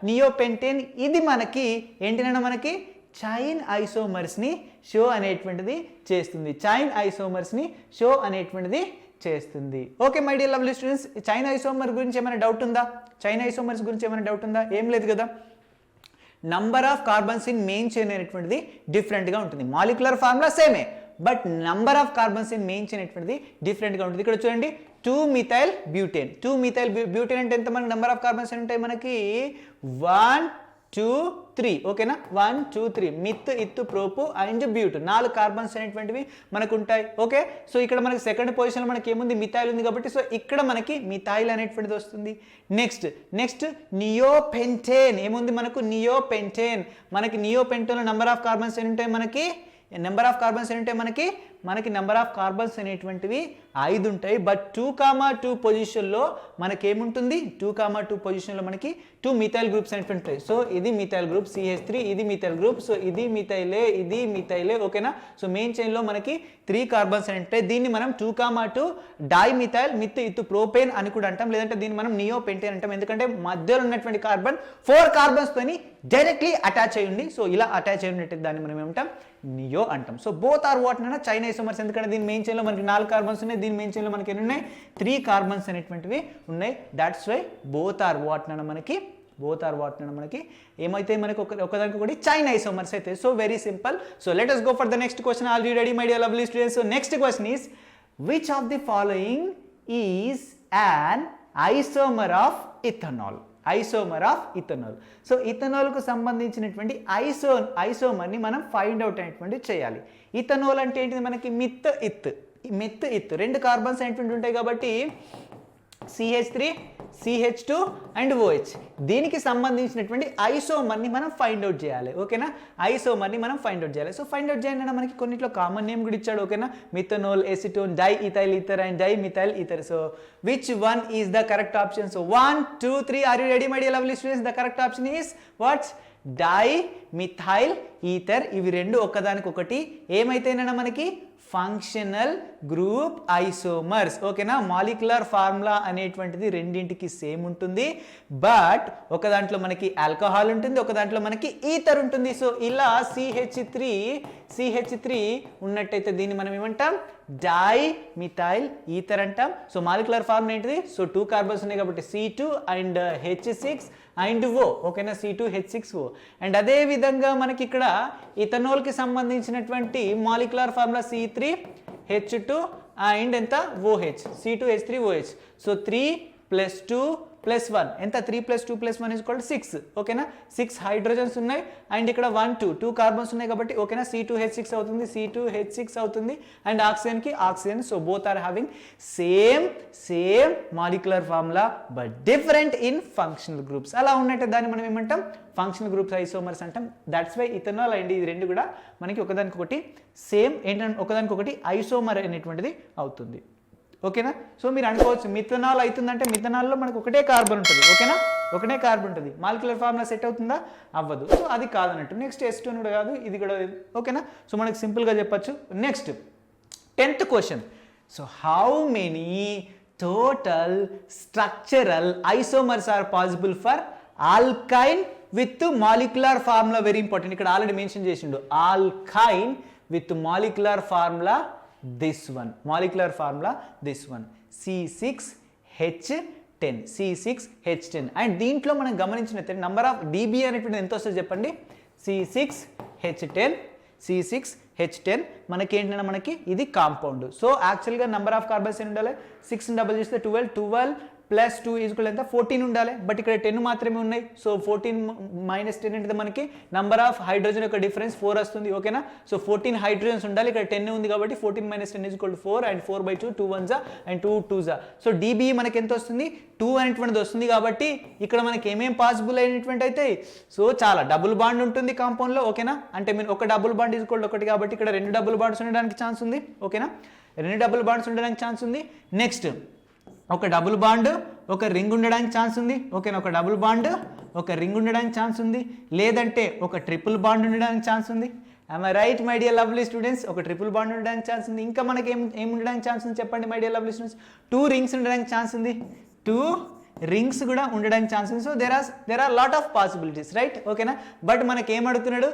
neopentane. ఇది మనకి ఏంటినన్నా మనకి చైన్ ఐసోమర్స్ని షో అనేటువంటిది చేస్తుంది. చైన్ ఐసోమర్స్ని షో అనేటువంటిది చేస్తుంది. Okay my dear lovely students, chain isomer గురించి ఏమైనా డౌట్ ఉందా? చైన్ ఐసోమర్స్ గురించి ఏమైనా డౌట్ ఉందా? ఏం లేదు కదా. Number of carbons in main chain అనేటువంటిది డిఫరెంట్గా ఉంటుంది. మాలిక్యులర్ ఫార్ములా సేమే, but number of carbons in main chain అనేటువంటిది డిఫరెంట్గా ఉంటుంది. ఇక్కడ చూడండి 2-methyl butane. 2-methyl butane అంటే ఎంత మనకి నంబర్ ఆఫ్ కార్బన్స్ ఉంటాయి మనకి 1 2 3, ఓకేనా. 1 2 3 మిత్ ఇత్తు ప్రోపు అండ్ బ్యూట్ 4 కార్బన్స్ అనేటువంటివి మనకు ఉంటాయి. ఓకే. సో ఇక్కడ మనకి సెకండ్ పొజిషన్లో మనకి ఏముంది, మిథైల్ ఉంది కాబట్టి సో ఇక్కడ మనకి మిథైల్ అనేటువంటిది వస్తుంది. నెక్స్ట్ నియోపెంటేన్ ఏముంది మనకు, నియోపెంటేన్. మనకి నియోపెంటేన్లో నెంబర్ ఆఫ్ కార్బన్స్ ఎన్ని ఉంటాయి మనకి, నెంబర్ ఆఫ్ కార్బన్స్ ఏంటంటే మనకి నెంబర్ ఆఫ్ కార్బన్స్ అనేటువంటివి 5 ఉంటాయి. బట్ 2,2 పొజిషన్లో మనకేముంటుంది, 2,2 పొజిషన్లో మనకి 2 మిథైల్ గ్రూప్స్ అనేటువంటి ఉంటాయి. సో ఇది మిథైల్ గ్రూప్ CH3, ఇది మిథైల్ గ్రూప్. సో ఇది మిథైలే, ఓకేనా. సో మెయిన్ చైన్లో మనకి 3 కార్బన్స్ అని ఉంటాయి. దీన్ని మనం 2,2 డైమిథైల్ మిత్ ఇత్తు ప్రోపేన్ అని కూడా అంటాం, లేదంటే దీన్ని మనం నియోపెంటేన్ అంటాం. ఎందుకంటే మధ్యలో ఉన్నటువంటి కార్బన్ 4 కార్బన్స్తోని డైరెక్ట్లీ అటాచ్ అయ్యి ఉంది. సో ఇలా అటాచ్ అయి ఉన్నట్టు దాన్ని మనం ఏమంటాం, నియో అంటాం. సో బోత్ ఆర్ వాట్ అన్న చైన్ ఐసోమర్స్. ఎందుకంటే దీని మెయిన్ చైన్లో మనకి 4 కార్బన్స్ ఉన్నాయి, దీని మెయిన్ చైన్లో మనకి ఎన్ని ఉన్నాయి, 3 కార్బన్స్ అనేటువంటివి ఉన్నాయి. That's why both are what అన్న మనకి ఏమైతే మనకి ఒకదానికి ఒకటి చైన్ ఐసోమర్స్ అయితే. So very simple. So let us go for the next question. Are you ready my dear lovely students? So next question is which of the following is an isomer of ethanol? So ఇథనాల్కు సంబంధించినటువంటి ఐసోమర్ని మనం ఫైండ్ అవుట్ అనేటువంటి చేయాలి. ఇథనాల్ అంటే ఏంటిది మనకి మిత్ ఇత్ 2 కార్బన్స్ అనేటువంటి ఉంటాయి కాబట్టి CH3 CH2 అండ్ OH. దీనికి సంబంధించినటువంటి ఐసోమర్ని మనం ఫైండ్ అవుట్ చేయాలి, ఓకేనా. ఐసోమర్ని మనం ఫైండ్ అవుట్ చేయాలి. సో ఫైండ్ అవుట్ చేయాలంటే మనకి కొన్నిట్లో కామన్ నేమ్ కూడా ఇచ్చాడు, ఓకేనా. Methanol, acetone, diethyl ether and dimethyl ether. So which one is the correct option? So 1 2 3 are you ready my dear lovely students? The correct option is what's, dimethyl ether. ఇవి రెండు ఒకదానికొకటి ఏమైతేనన్నా మనకి ఫంక్షనల్ గ్రూప్ ఐసోమర్స్, ఓకేనా. మాలిక్యులర్ ఫార్ములా అనేటువంటిది రెండింటికి సేమ్ ఉంటుంది, బట్ ఒక దాంట్లో మనకి ఆల్కహాల్ ఉంటుంది, ఒక దాంట్లో మనకి ఈథర్ ఉంటుంది. సో ఇలా CH3 ఉన్నట్టయితే దీన్ని మనం ఏమంటాం, డైమిథైల్ ఈథర్ అంటాం. సో మాలిక్యులర్ ఫార్ములా ఏంటిది, సో 2 కార్బన్స్ ఉన్నాయి కాబట్టి C2 and H6 and O, ఓకేనా. C2H6O. అండ్ అదే విధంగా మనకి ఇక్కడ ఇథనాల్కి సంబంధించినటువంటి మాలిక్యులర్ ఫార్ములా C3H2 అండ్ ఎంత OH, C2H3OH. సో 3 + 2 +1 ఎంత 3 + 2 + 1 = 6 ఓకేనా 6 హైడ్రోజన్స్ ఉన్నాయి అండ్ ఇక్కడ 1 2 కార్బన్స్ ఉన్నాయి కాబట్టి ఓకేనా C2H6 అవుతుంది C2H6 అవుతుంది అండ్ ఆక్సిజన్ కి oxygen so both are having same molecular formula but different in functional groups అలా ఉన్నట్టు దాన్ని మనం ఏమంటాం ఫంక్షనల్ గ్రూప్స్ ఐసోమర్స్ అంటాం దట్స్ వై ఇథనాల్ అండ్ ఇది రెండు కూడా మనకి ఒకదానికొకటి సేమ్ ఏంటంటే ఒకదానికొకటి ఐసోమర్ అనేటువంటిది అవుతుంది ఓకేనా సో మీరు అనుకోవచ్చు మిథనాల్ అవుతుందంటే మిథనాల్లో మనకు ఒకటే కార్బన్ ఉంటుంది ఓకేనా ఒకటే కార్బన్ ఉంటుంది మాలిక్యులర్ ఫార్ములా సెట్ అవుతుందా అవ్వదు సో అది కాదన్నట్టు నెక్స్ట్ S2 కూడా కాదు ఇది కూడా ఓకేనా సో మనకి సింపుల్గా చెప్పచ్చు next 10th question so how many total structural isomers are possible for alkyne with molecular formula very important ఇక్కడ ఆల్రెడీ మెన్షన్ చేసిండు alkyne with molecular formula this one C6H10 and దీంట్లో మనం గమనించినట్లయితే నంబర్ ఆఫ్ DB అనేటువంటి ఎంత వస్తుంది చెప్పండి C6H10 మనకి ఏంటంటే మనకి ఇది కాంపౌండ్ సో యాక్చువల్గా నంబర్ ఆఫ్ కార్బన్స్ ఎన్ని ఉండాలి 6 డబుల్ చేస్తే 12 + 2 = ఎంత 14 ఉండాలి బట్ ఇక్కడ 10 మాత్రమే ఉన్నాయి సో 14 - 10 అంటే మనకి నంబర్ ఆఫ్ హైడ్రోజన్ యొక్క డిఫరెన్స్ 4 వస్తుంది ఓకేనా సో 14 హైడ్రోజన్స్ ఉండాలి ఇక్కడ 10 ఉంది కాబట్టి 14 - 10 = 4 and 4/2 2 1s and 2 2s so DB మనకి ఎంత వస్తుంది 2 అనేటువంటిది వస్తుంది కాబట్టి ఇక్కడ మనకి ఏమేం పాసిబుల్ అయినటువంటి అయితే సో చాలా డబుల్ బాండ్ ఉంటుంది కాంపౌండ్లో ఓకేనా అంటే మీరు ఒక డబుల్ బాండ్ = ఒకటి కాబట్టి ఇక్కడ 2 డబుల్ బాండ్స్ ఉండడానికి ఛాన్స్ ఉంది ఓకేనా 2 డబుల్ బాండ్స్ ఉండడానికి ఛాన్స్ ఉంది నెక్స్ట్ ఒక డబుల్ బాండ్ ఒక రింగ్ ఉండడానికి ఛాన్స్ ఉంది ఓకేనా ఒక డబుల్ బాండ్ ఒక రింగ్ ఉండడానికి ఛాన్స్ ఉంది లేదంటే ఒక ట్రిపుల్ బాండ్ ఉండడానికి ఛాన్స్ ఉంది am I right my dear lovely students ఒక ట్రిపుల్ బాండ్ ఉండడానికి ఛాన్స్ ఉంది ఇంకా మనకి ఏం ఉండడానికి ఛాన్స్ ఉంది చెప్పండి my dear lovely students 2 rings ఉండడానికి ఛాన్స్ ఉంది 2 రింగ్స్ కూడా ఉండడానికి ఛాన్స్ ఉంది so there are lot of possibilities right ఓకేనా బట్ మనకి ఏం అడుగుతున్నాడు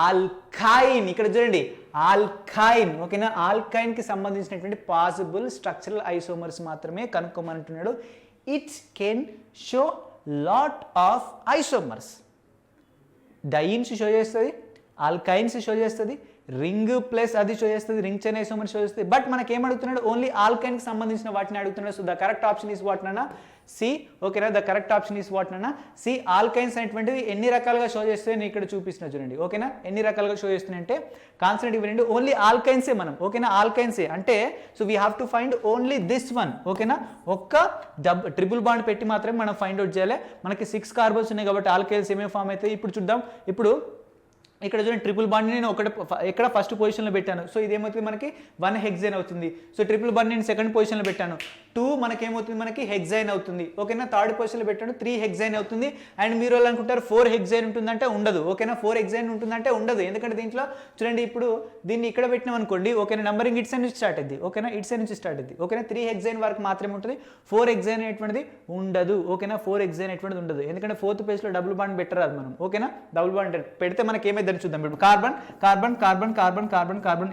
ఆల్కైన్ ఇక్కడ చూడండి ఆల్కైన్ ఓకేనా ఆల్కైన్ కి సంబంధించినటువంటి పాసిబుల్ స్ట్రక్చరల్ ఐసోమర్స్ మాత్రమే కనుక్కోమంటున్నాడు it can show lot of isomers dienes show చేస్తుంది ఆల్కైన్స్ షో చేస్తుంది రింగ్ ప్లస్ అది షో చేస్తుంది రింగ్ చైన్ ఐసోమర్ షో చేస్తుంది బట్ మనకి ఏం అడుగుతున్నాడు ఓన్లీ ఆల్కైన్ కి సంబంధించిన వాటిని అడుగుతున్నాడు so the correct option is what నాన్న సి ఓకేనా the correct option is what నాన్న సి ఆల్కైన్స్ అనేటువంటివి ఎన్ని రకాలుగా షో చేస్తే నేను ఇక్కడ చూపిస్తున్నా చూడండి ఓకేనా ఎన్ని రకాలుగా షో చేస్తున్నాయి అంటే కాన్సెప్ట్ ఇవ్వండి ఓన్లీ ఆల్కైన్సే మనం ఓకేనా ఆల్కైన్సే అంటే so we have to find only this one ఓకేనా ఒక్క ట్రిపుల్ బాండ్ పెట్టి మాత్రమే మనం ఫైండ్ అవుట్ చేయాలి మనకి 6 కార్బన్స్ ఉన్నాయి కాబట్టి ఆల్కైన్స్ ఏమేమి ఫామ్ అవుతాయి ఇప్పుడు చూద్దాం ఇప్పుడు ఇక్కడ చూడండి ట్రిపుల్ బాండ్ నేను ఇక్కడ ఫస్ట్ పొజిషన్లో పెట్టాను సో ఇదేమవుతుంది మనకి 1 హెక్సైన్ అవుతుంది సో ట్రిపుల్ బాండ్ నేను సెకండ్ పొజిషన్లో పెట్టాను 2 మనకేమవుతుంది మనకి హెక్సైన్ అవుతుంది ఓకేనా థర్డ్ పొజిషన్లో పెట్టాను 3 హెక్సైన్ అవుతుంది అండ్ మీరు వాళ్ళు అనుకుంటారు 4 హెక్సైన్ ఉంటుందంటే ఉండదు ఓకేనా 4 హెక్సైన్ ఉంటుందంటే ఉండదు ఎందుకంటే దీంట్లో చూడండి ఇప్పుడు దీన్ని ఇక్కడ పెట్టినాం అనుకోండి ఓకేనా నంబరింగ్ ఇట్ సైడ్ నుంచి స్టార్ట్ అయింది ఓకేనా ఇట్ సైడ్ నుంచి స్టార్ట్ అయింది ఓకేనా 3 హెక్సైన్ వరకు మాత్రమే ఉంటుంది 4 హెక్సైన్ అనేటువంటిది ఉండదు ఓకేనా 4 హెక్సైన్ అనేటువంటిది ఉండదు ఎందుకంటే 4th పేజ్లో డబుల్ బాండ్ పెట్టరాదు మనం ఓకేనా డబుల్ బాండ్ పెడితే మనకి ఏమైందని చూద్దాం ఇప్పుడు కార్బన్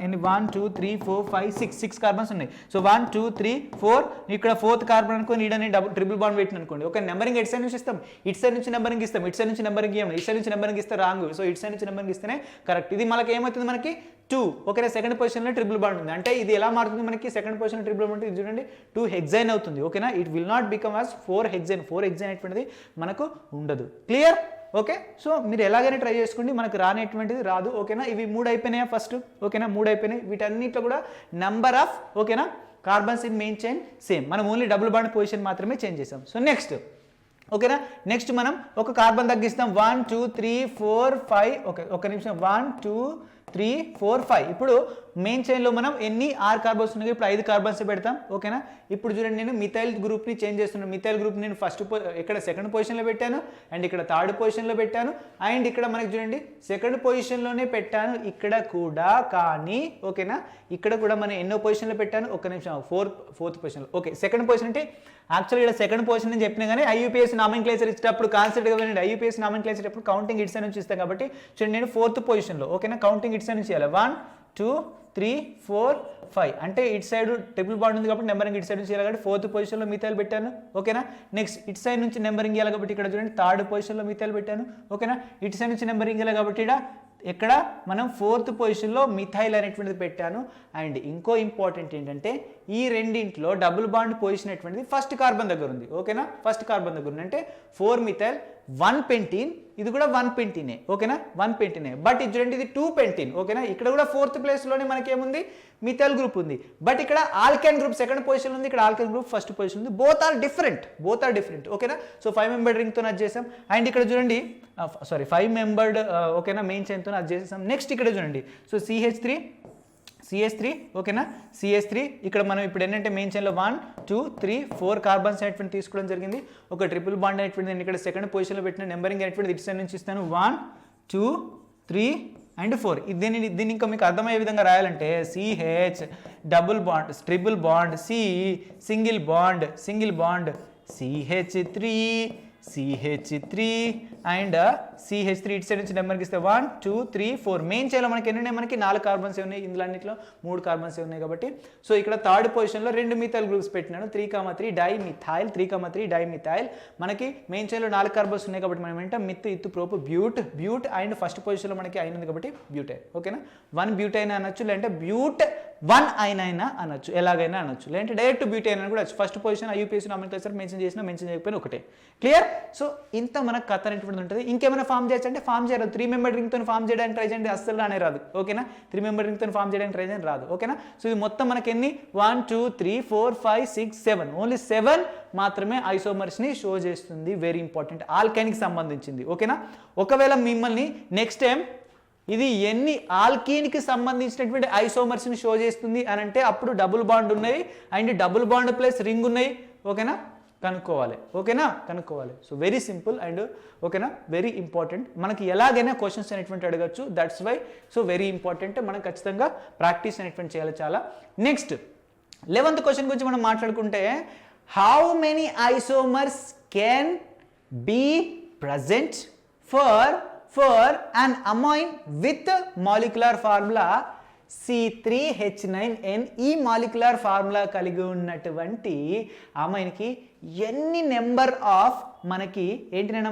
ఎన్ని 1 2 3 4 5 6 కార్బన్స్ ఉన్నాయి సో 1 2 3 4 ఇక్కడ 4th కార్బన్ అనుకోని ఈడని ట్రిపుల్ బాండ్ పెట్టిన అనుకోండి ఓకే నెంబరింగ్ ఎట్ సైడ్ నుంచి ఇస్తాం ఇట్ సైడ్ నుంచి నెంబరింగ్ ఇస్తాం ఇట్ సైడ్ నుంచి నెంబరింగ్ ఇవ్వం ఇట్ సైడ్ నుంచి నెంబరింగ్ ఇస్తే రాంగ్ సో ఇట్ సైడ్ నుంచి నెంబరింగ్ ఇస్తేనే కరెక్ట్ ఇది మనకి ఏమవుతుంది మనకి 2 ఓకేనా సెకండ్ పొజిషన్లో ట్రిపుల్ బాండ్ ఉంది అంటే ఇది ఎలా మారుతుంది మనకి సెకండ్ పొజిషన్ ట్రిపుల్ బాండ్ ఇది చూడండి 2 హెక్సైన్ అవుతుంది ఓకేనా it will not become as 4 హెక్సైన్ అనేటువంటిది మనకు ఉండదు క్లియర్ ఓకే సో మీరు ఎలాగైనా ట్రై చేసుకోండి మనకు రానేటువంటిది రాదు ఓకేనా ఇవి 3 అయిపోయినాయా ఫస్ట్ ఓకేనా 3 అయిపోయినాయి వీటన్నిటిలో కూడా నంబర్ ఆఫ్ ఓకేనా carbons in main chain same మనం ఓన్లీ డబుల్ బాండ్ పొజిషన్ మాత్రమే చేంజ్ చేసాం సో నెక్స్ట్ ఓకేనా నెక్స్ట్ మనం ఒక కార్బన్ తగ్గిస్తాం 1 2 3 4 5 ఓకే ఒక నిమిషం 1 2 3 4 5 ఇప్పుడు మెయిన్ చైన్లో మనం ఎన్ని 6 కార్బన్స్ ఉన్నాయి ఇప్పుడు 5 కార్బన్స్ పెడతాం ఓకేనా ఇప్పుడు చూడండి నేను మిథైల్ గ్రూప్ని చేంజ్ చేస్తున్నాను మిథైల్ గ్రూప్ నేను ఇక్కడ సెకండ్ పొజిషన్లో పెట్టాను అండ్ ఇక్కడ థర్డ్ పొజిషన్లో పెట్టాను అండ్ ఇక్కడ మనకి చూడండి సెకండ్ పొజిషన్లోనే పెట్టాను ఇక్కడ కూడా కానీ ఓకేనా ఇక్కడ కూడా మనం ఎన్నో పొజిషన్లో పెట్టాను ఒక నిమిషం 4th పొజిషన్లో ఓకే సెకండ్ పొజిషన్ అంటే యాక్చువల్గా ఇక్కడ సెకండ్ పొజిషన్ అని చెప్పినా కానీ IUPAC నామెన్క్లేచర్ ఇచ్చేటప్పుడు కాన్సెప్ట్ కదండి IUPAC నామెన్క్లేచర్ అప్పుడు కౌంటింగ్ ఇట్స్ నుంచి ఇస్తాను కాబట్టి చూడండి నేను 4th పొజిషన్లో ఓకేనా కౌంటింగ్ ఇట్స్ నుంచి చేయాలి 1 2 3 4 5 అంటే ఇటు సైడ్ ట్రిపుల్ బాండ్ ఉంది కాబట్టి నెంబరింగ్ ఇటు సైడ్ నుంచి ఇవ్వాలి కాబట్టి 4th పొజిషన్లో మిథైల్ పెట్టాను ఓకేనా. నెక్స్ట్ ఇటు సైడ్ నుంచి నెంబరింగ్ ఇవ్వాలి కాబట్టి ఇక్కడ చూడండి 3rd పొజిషన్లో మిథైల్ పెట్టాను ఓకేనా. ఇటు సైడ్ నుంచి నెంబరింగ్ ఇవ్వాలి కాబట్టి ఇక్కడ మనం 4th పొజిషన్లో మిథైల్ అనేటువంటిది పెట్టాను. అండ్ ఇంకో ఇంపార్టెంట్ ఏంటంటే ఈ రెండింటిలో డబుల్ బాండ్ పొజిషన్ అనేటువంటిది ఫస్ట్ కార్బన్ దగ్గర ఉంది ఓకేనా. ఫస్ట్ కార్బన్ దగ్గర ఉంది అంటే 4 మిథైల్ 1 పెంటీన్, ఇది కూడా 1 పెంటీనే ఓకేనా, 1 పెంటీనే. బట్ ఇది చూడండి ఇది 2 పెంటీన్ ఓకేనా. ఇక్కడ కూడా 4th ప్లేస్లోనే మనకి ఏముంది మిథైల్ గ్రూప్ ఉంది. బట్ ఇక్కడ ఆల్కైన్ గ్రూప్ సెకండ్ పొజిషన్ ఉంది, ఇక్కడ ఆల్కైన్ గ్రూప్ ఫస్ట్ పొజిషన్ ఉంది. బోత్ ఆర్ డిఫరెంట్ ఓకేనా. సో 5 మెంబర్డ్ రింగ్తో అది చేసాం. అండ్ ఇక్కడ చూడండి 5 మెంబర్డ్ ఓకేనా మెయిన్ చైన్తో అది చేసేసాం. నెక్స్ట్ ఇక్కడ చూడండి సో CH3 ఓకేనా. CH3 ఇక్కడ మనం ఇప్పుడు ఏంటంటే మెయిన్ చైన్లో 1 2 3 4 కార్బన్స్ అనేటువంటి తీసుకోవడం జరిగింది. ఒక ట్రిపుల్ బాండ్ అనేటువంటి నేను ఇక్కడ సెకండ్ పొజిషన్లో పెట్టిన నెంబరింగ్ అనేటువంటి ఇటు సైడ్ నుంచి ఇస్తాను 1 2 3 అండ్ 4. దీన్ని ఇంకా మీకు అర్థమయ్యే విధంగా రాయాలంటే CH double bond triple bond C single bond CH3 and CH3 ఇటు సైడ్ నుంచి నెంబర్కి ఇస్తే 1 2 3 4. మెయిన్ చైన్లో మనకి ఎన్ని ఉన్నాయి, మనకి 4 కార్బన్స్ ఉన్నాయి, ఇందులో అన్నింటిలో 3 కార్బన్స్ ఉన్నాయి కాబట్టి సో ఇక్కడ 3rd పొజిషన్లో 2 మిథైల్ గ్రూప్స్ పెట్టినాను 3,3 డైమిథైల్. మనకి మెయిన్ చైన్లో 4 కార్బన్స్ ఉన్నాయి కాబట్టి మనం ఏంటంటే మిత్ ఇత్తు ప్రోపు బ్యూట్ అండ్ ఫస్ట్ పొజిషన్లో మనకి అయిన ఉంది కాబట్టి బ్యూటైన్ ఓకేనా. 1 బ్యూటైన్ అనొచ్చు, లేదంటే బ్యూట్ 1 అయినా అనొచ్చు, ఎలాగైనా అనొచ్చు, లేదంటే డైరెక్ట్ బ్యూటైన్ అని కూడా first position IUPAC nomenclature mention చేయకపోయినా ఒకటే. క్లియర్. సో ఇంత మనకు కథ అనేటువంటిది ఉంటుంది. ఇంకేమైనా ఫామ్ చేయొచ్చు అంటే ఫామ్ చేయరాదు. 3 మెంబర్ రింగ్తో ఫామ్ చేయడానికి ట్రై చేయండి, అస్సలు రానే రాదు ఓకేనా. 3 మెంబర్ రింగ్తో ఫామ్ చేయడానికి ట్రై చేయండి రాదు ఓకేనా. సో ఇది మొత్తం మనకి ఎన్ని 1 2 3 4 5 6 7 ఓన్లీ 7 మాత్రమే ఐసోమర్స్ని షో చేస్తుంది. వెరీ ఇంపార్టెంట్, ఆల్కైన్కి సంబంధించింది ఓకేనా. ఒకవేళ మిమ్మల్ని నెక్స్ట్ టైం ఇది ఎన్ని ఆల్కీన్కి సంబంధించినటువంటి ఐసోమర్స్ని షో చేస్తుంది అని అంటే అప్పుడు డబుల్ బాండ్ ఉన్నాయి and double bond plus ring ఉన్నాయి ఓకేనా, కనుక్కోవాలి. సో వెరీ సింపుల్ అండ్ ఓకేనా, వెరీ ఇంపార్టెంట్. మనకి ఎలాగైనా క్వశ్చన్స్ అనేటువంటి అడగచ్చు, that's why so very important. మనం ఖచ్చితంగా ప్రాక్టీస్ అనేటువంటి చేయాలి చాలా. నెక్స్ట్ 11th క్వశ్చన్ గురించి మనం మాట్లాడుకుంటే how many isomers can be present for an amine with molecular formula C3H9N. ఈ మాలిక్యులర్ ఫార్ములా కలిగి ఉన్నటువంటి అమైన్కి ఎన్ని నెంబర్ ఆఫ్ మనకి ఏంటినైనా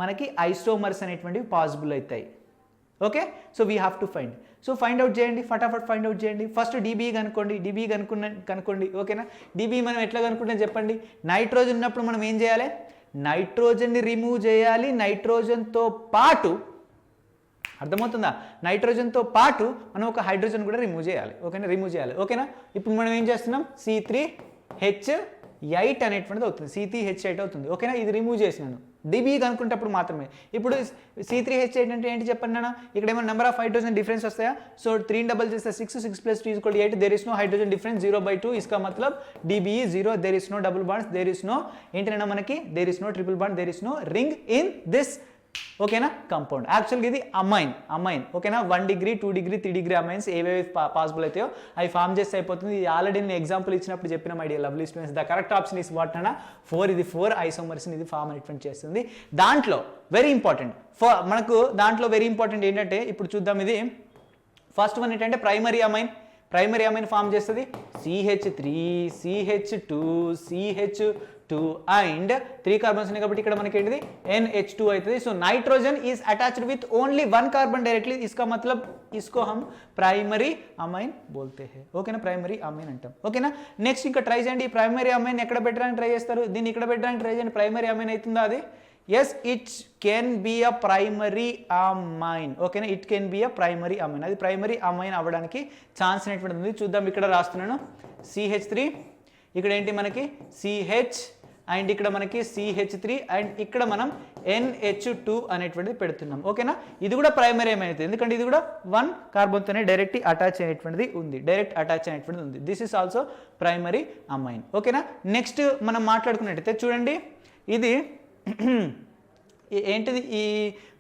మనకి ఐసోమర్స్ అనేటువంటివి పాసిబుల్ అవుతాయి okay. So we have to find. So find out చేయండి, ఫటాఫట్ ఫైండ్ అవుట్ చేయండి. ఫస్ట్ DB కనుక్కోండి ఓకేనా. DB మనం ఎట్లా కనుక్కుంటాం చెప్పండి. నైట్రోజన్ ఉన్నప్పుడు మనం ఏం చేయాలి, నైట్రోజన్ని రిమూవ్ చేయాలి. నైట్రోజన్తో పాటు అర్థమవుతుందా, నైట్రోజన్తో పాటు మనం ఒక హైడ్రోజన్ కూడా రిమూవ్ చేయాలి ఓకేనా. ఇప్పుడు మనం ఏం చేస్తున్నాం C3H8 అనేటువంటిది అవుతుంది, C3H8 అవుతుంది ఓకేనా. ఇది రిమూవ్ చేసినాను DB కనుక్కుంటప్పుడు మాత్రమే. ఇప్పుడు C3H8 అంటే ఏంటి చెప్పండి నాన్న, ఇక్కడ ఏమైనా నెంబర్ ఆఫ్ హైడ్రోజన్ డిఫరెన్స్ వస్తాయా. సో 3 డబల్ చేస్తే 6 6 + 2 = 8. There is no hydrogen difference 0/2. इसका मतलब DB is 0. There is no double bonds, there is no ఏంటైనా మనకి there is no triple bond, there is no ring in this ఓకేనా కంపౌండ్. యాక్చువల్గా ఇది అమైన్ ఓకేనా. 1 డిగ్రీ 2 డిగ్రీ 3 డిగ్రీ అమైన్స్ ఏవేవి పాసిబుల్ అవుతాయో అవి ఫామ్ చేస్తే అయిపోతుంది. ఇది ఆల్రెడీ నేను ఎగ్జాంపుల్ ఇచ్చినప్పుడు చెప్పిన my dear lovely students, the correct option is what అన్న 4. ఇది 4 ఐసోమర్స్ని ఇది ఫామ్ అనేటువంటి చేస్తుంది. దాంట్లో వెరీ ఇంపార్టెంట్ మనకు దాంట్లో వెరీ ఇంపార్టెంట్ ఏంటంటే ఇప్పుడు చూద్దాం. ఇది ఫస్ట్ వన్ ఏంటంటే ప్రైమరీ అమైన్ ఫామ్ చేస్తుంది CH3 CH2 CH2 and 3 carbons ఉన్నాయి కాబట్టి ఇక్కడ మనకి ఏంటిది NH2 అవుతుంది. So nitrogen is attached with only 1 carbon directly. इसका मतलब इसको हम प्राइमरी अमाइन बोलते हैं ఓకేనా, ప్రైమరీ అమైన్ అంటాం ఓకేనా. నెక్స్ట్ ఇంకా ట్రై చేయండి, ఈ ప్రైమరీ అమైన్ ఎక్కడ పెట్టడానికి ట్రై చేస్తారు, దీన్ని ఇక్కడ పెట్టడానికి ట్రై చేయండి. ప్రైమరీ అమైన్ అవుతుందా అది, yes it can be a primary amine ఓకేనా. It can be a primary amine, అది ప్రైమరీ అమైన్ అవ్వడానికి ఛాన్స్ అనేటువంటిది ఉంది. చూద్దాం, ఇక్కడ రాస్తున్నాను CH3, ఇక్కడ ఏంటి మనకి CH అండ్ ఇక్కడ మనకి CH3 అండ్ ఇక్కడ మనం NH2 అనేటువంటిది పెడుతున్నాం ఓకేనా. ఇది కూడా ప్రైమరీ అమైన్ అవుతుంది ఎందుకంటే ఇది కూడా 1 కార్బన్తోనే డైరెక్ట్ అటాచ్ అయినటువంటిది ఉంది. This is also primary amine ఓకేనా. నెక్స్ట్ మనం మాట్లాడుకున్నట్టయితే చూడండి, ఇది ఏంటిది, ఈ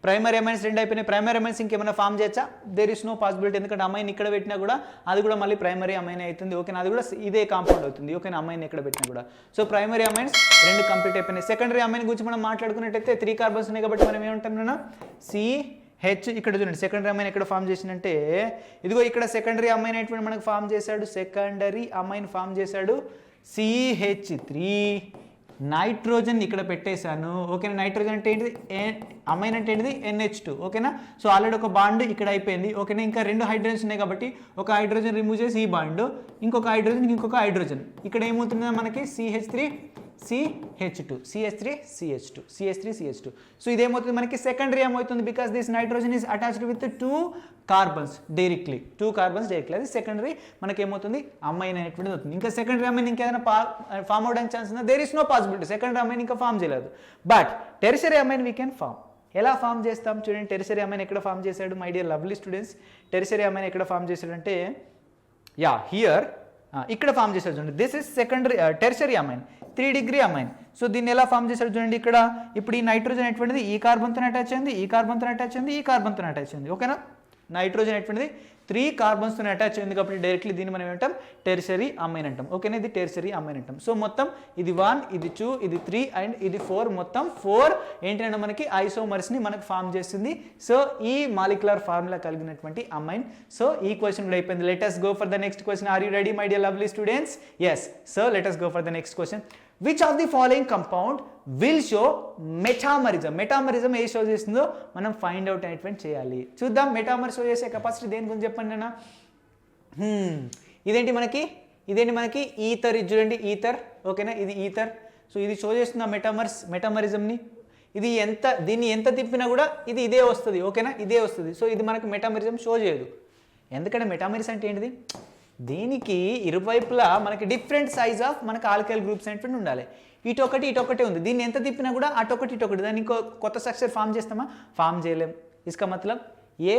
ప్రైమరీ అమైన్స్ 2 అయిపోయినాయి. ప్రైమరీ అమైన్స్ ఇంకేమైనా ఫామ్ చేయొచ్చా, దేర్ ఇస్ నో పాసిబిలిటీ. ఎందుకంటే అమైన్ ఇక్కడ పెట్టినా కూడా అది కూడా మళ్ళీ ప్రైమరీ అమైన్ అవుతుంది ఓకేనా. అది కూడా ఇదే కాంపౌండ్ అవుతుంది ఓకేనా, అమైన్ ఎక్కడ పెట్టినా కూడా. సో ప్రైమరీ అమైన్స్ 2 కంప్లీట్ అయిపోయినాయి. సెకండరీ అమైన్ గురించి మనం మాట్లాడుకున్నట్టయితే 3 కార్బన్స్ ఉన్నాయి కాబట్టి మనం ఏమంటాం CH3 హెచ్ ఇక్కడ చూడండి సెకండరీ అమైన్ ఎక్కడ ఫామ్ చేసిందంటే ఇదిగో ఇక్కడ సెకండరీ అమైన్ అనేటువంటి మనకు ఫామ్ చేశాడు, సెకండరీ అమైన్ ఫామ్ చేశాడు CH3, నైట్రోజన్ ఇక్కడ పెట్టేశాను. ఓకేనా, నైట్రోజన్ అంటే ఏంటిది, అమైన్ అంటే ఏంటిది NH2. ఓకేనా, సో ఆల్రెడీ ఒక బాండ్ ఇక్కడ అయిపోయింది. ఓకేనా, ఇంకా 2 హైడ్రోజన్స్ ఉన్నాయి కాబట్టి ఒక హైడ్రోజన్ రిమూవ్ చేసి ఈ బాండ్, ఇంకొక హైడ్రోజన్ ఇంకొక హైడ్రోజన్, ఇక్కడ ఏమవుతుందో మనకి CH3 CH2 CH3 CH2 CH3 CH2. So ఇదేమవుతుంది మనకి సెకండరీ ఏమవుతుంది, because this nitrogen is attached with 2 carbons directly, 2 carbons directly. అది సెకండరీ మనకి ఏమవుతుంది, అమైన్ అనేటువంటిది అవుతుంది. ఇంకా సెకండరీ అమైన్ ఇంకేదైనా ఫామ్ అవడానికి ఛాన్స్ ఉందా? There is no possibility. Secondary amine ఇంకా ఫామ్ చేయలేదు. But tertiary amine we can form. ఎలా ఫామ్ చేస్తాం చూడండి. టెరిషరీ అమైన్ ఎక్కడ ఫామ్ చేశాడు my dear lovely students? Tertiary amine ఎక్కడ ఫామ్ చేశాడంటే హియర్ ఇక్కడ ఫామ్ చేశాడు చూడండి. This is secondary tertiary amine, 3 degree amine. So దీన్ని ఎలా ఫామ్ చేశాడు చూడండి. ఇక్కడ ఇప్పుడు ఈ నైట్రోజన్ అనేటువంటిది ఈ కార్బన్తో అటాచ్ అయింది, ఈ కార్బన్తో అటాచ్ అయింది, ఈ కార్బన్తో అటాచ్ అయింది. ఓకేనా, నైట్రోజన్ అనేటువంటిది 3 కార్బన్స్తో అటాచ్ అయింది కాబట్టి డైరెక్ట్లీ దీన్ని మనం ఏమంటాం, టెరిషరీ అమైన్ అంటాం. ఓకేనా, ఇది టెరిషరీ అమైన్ అంటాం. సో మొత్తం ఇది 1, ఇది 2, ఇది 3 అండ్ ఇది 4, మొత్తం 4 ఏంటంటే మనకి ఐసోమర్స్ని మనకు ఫామ్ చేస్తుంది. సో ఈ మాలిక్యులర్ ఫార్ములా కలిగినటువంటి అమైన్. సో ఈ క్వశ్చన్ కూడా అయిపోయింది. Let us go for the next question. Are you ready my dear lovely students? Yes. So let us go for the next question. Which of the following compound will show metamerism? Metamerism ఏ షో చేస్తుందో మనం ఫైండ్ అవుట్ అనేటువంటి చేయాలి. చూద్దాం మెటామర్ షో చేసే కెపాసిటీ దేని గురించి చెప్పండి అన్న. ఇదేంటి మనకి ఈథర్. ఇది చూడండి ఈథర్. ఓకేనా, ఇది ఈథర్. సో ఇది షో చేస్తుంది మెటామరిజంని. ఇది దీన్ని ఎంత తిప్పినా కూడా ఇది ఇదే వస్తుంది. ఓకేనా, ఇదే వస్తుంది. సో ఇది మనకు మెటామరిజం షో చేయదు. ఎందుకంటే మెటామరిజం అంటే ఏంటిది, దీనికి ఇరువైపులా మనకి డిఫరెంట్ సైజ్ ఆఫ్ మనకి ఆల్కైల్ గ్రూప్స్ అనేటువంటి ఉండాలి. ఇటొకటే ఉంది. దీన్ని ఎంత తిప్పినా కూడా అటొకటి దాన్ని ఇంకో కొత్త స్ట్రక్చర్ ఫామ్ చేస్తామా? ఫామ్ చేయలేం. ఇస్కా మతలబ్ ఏ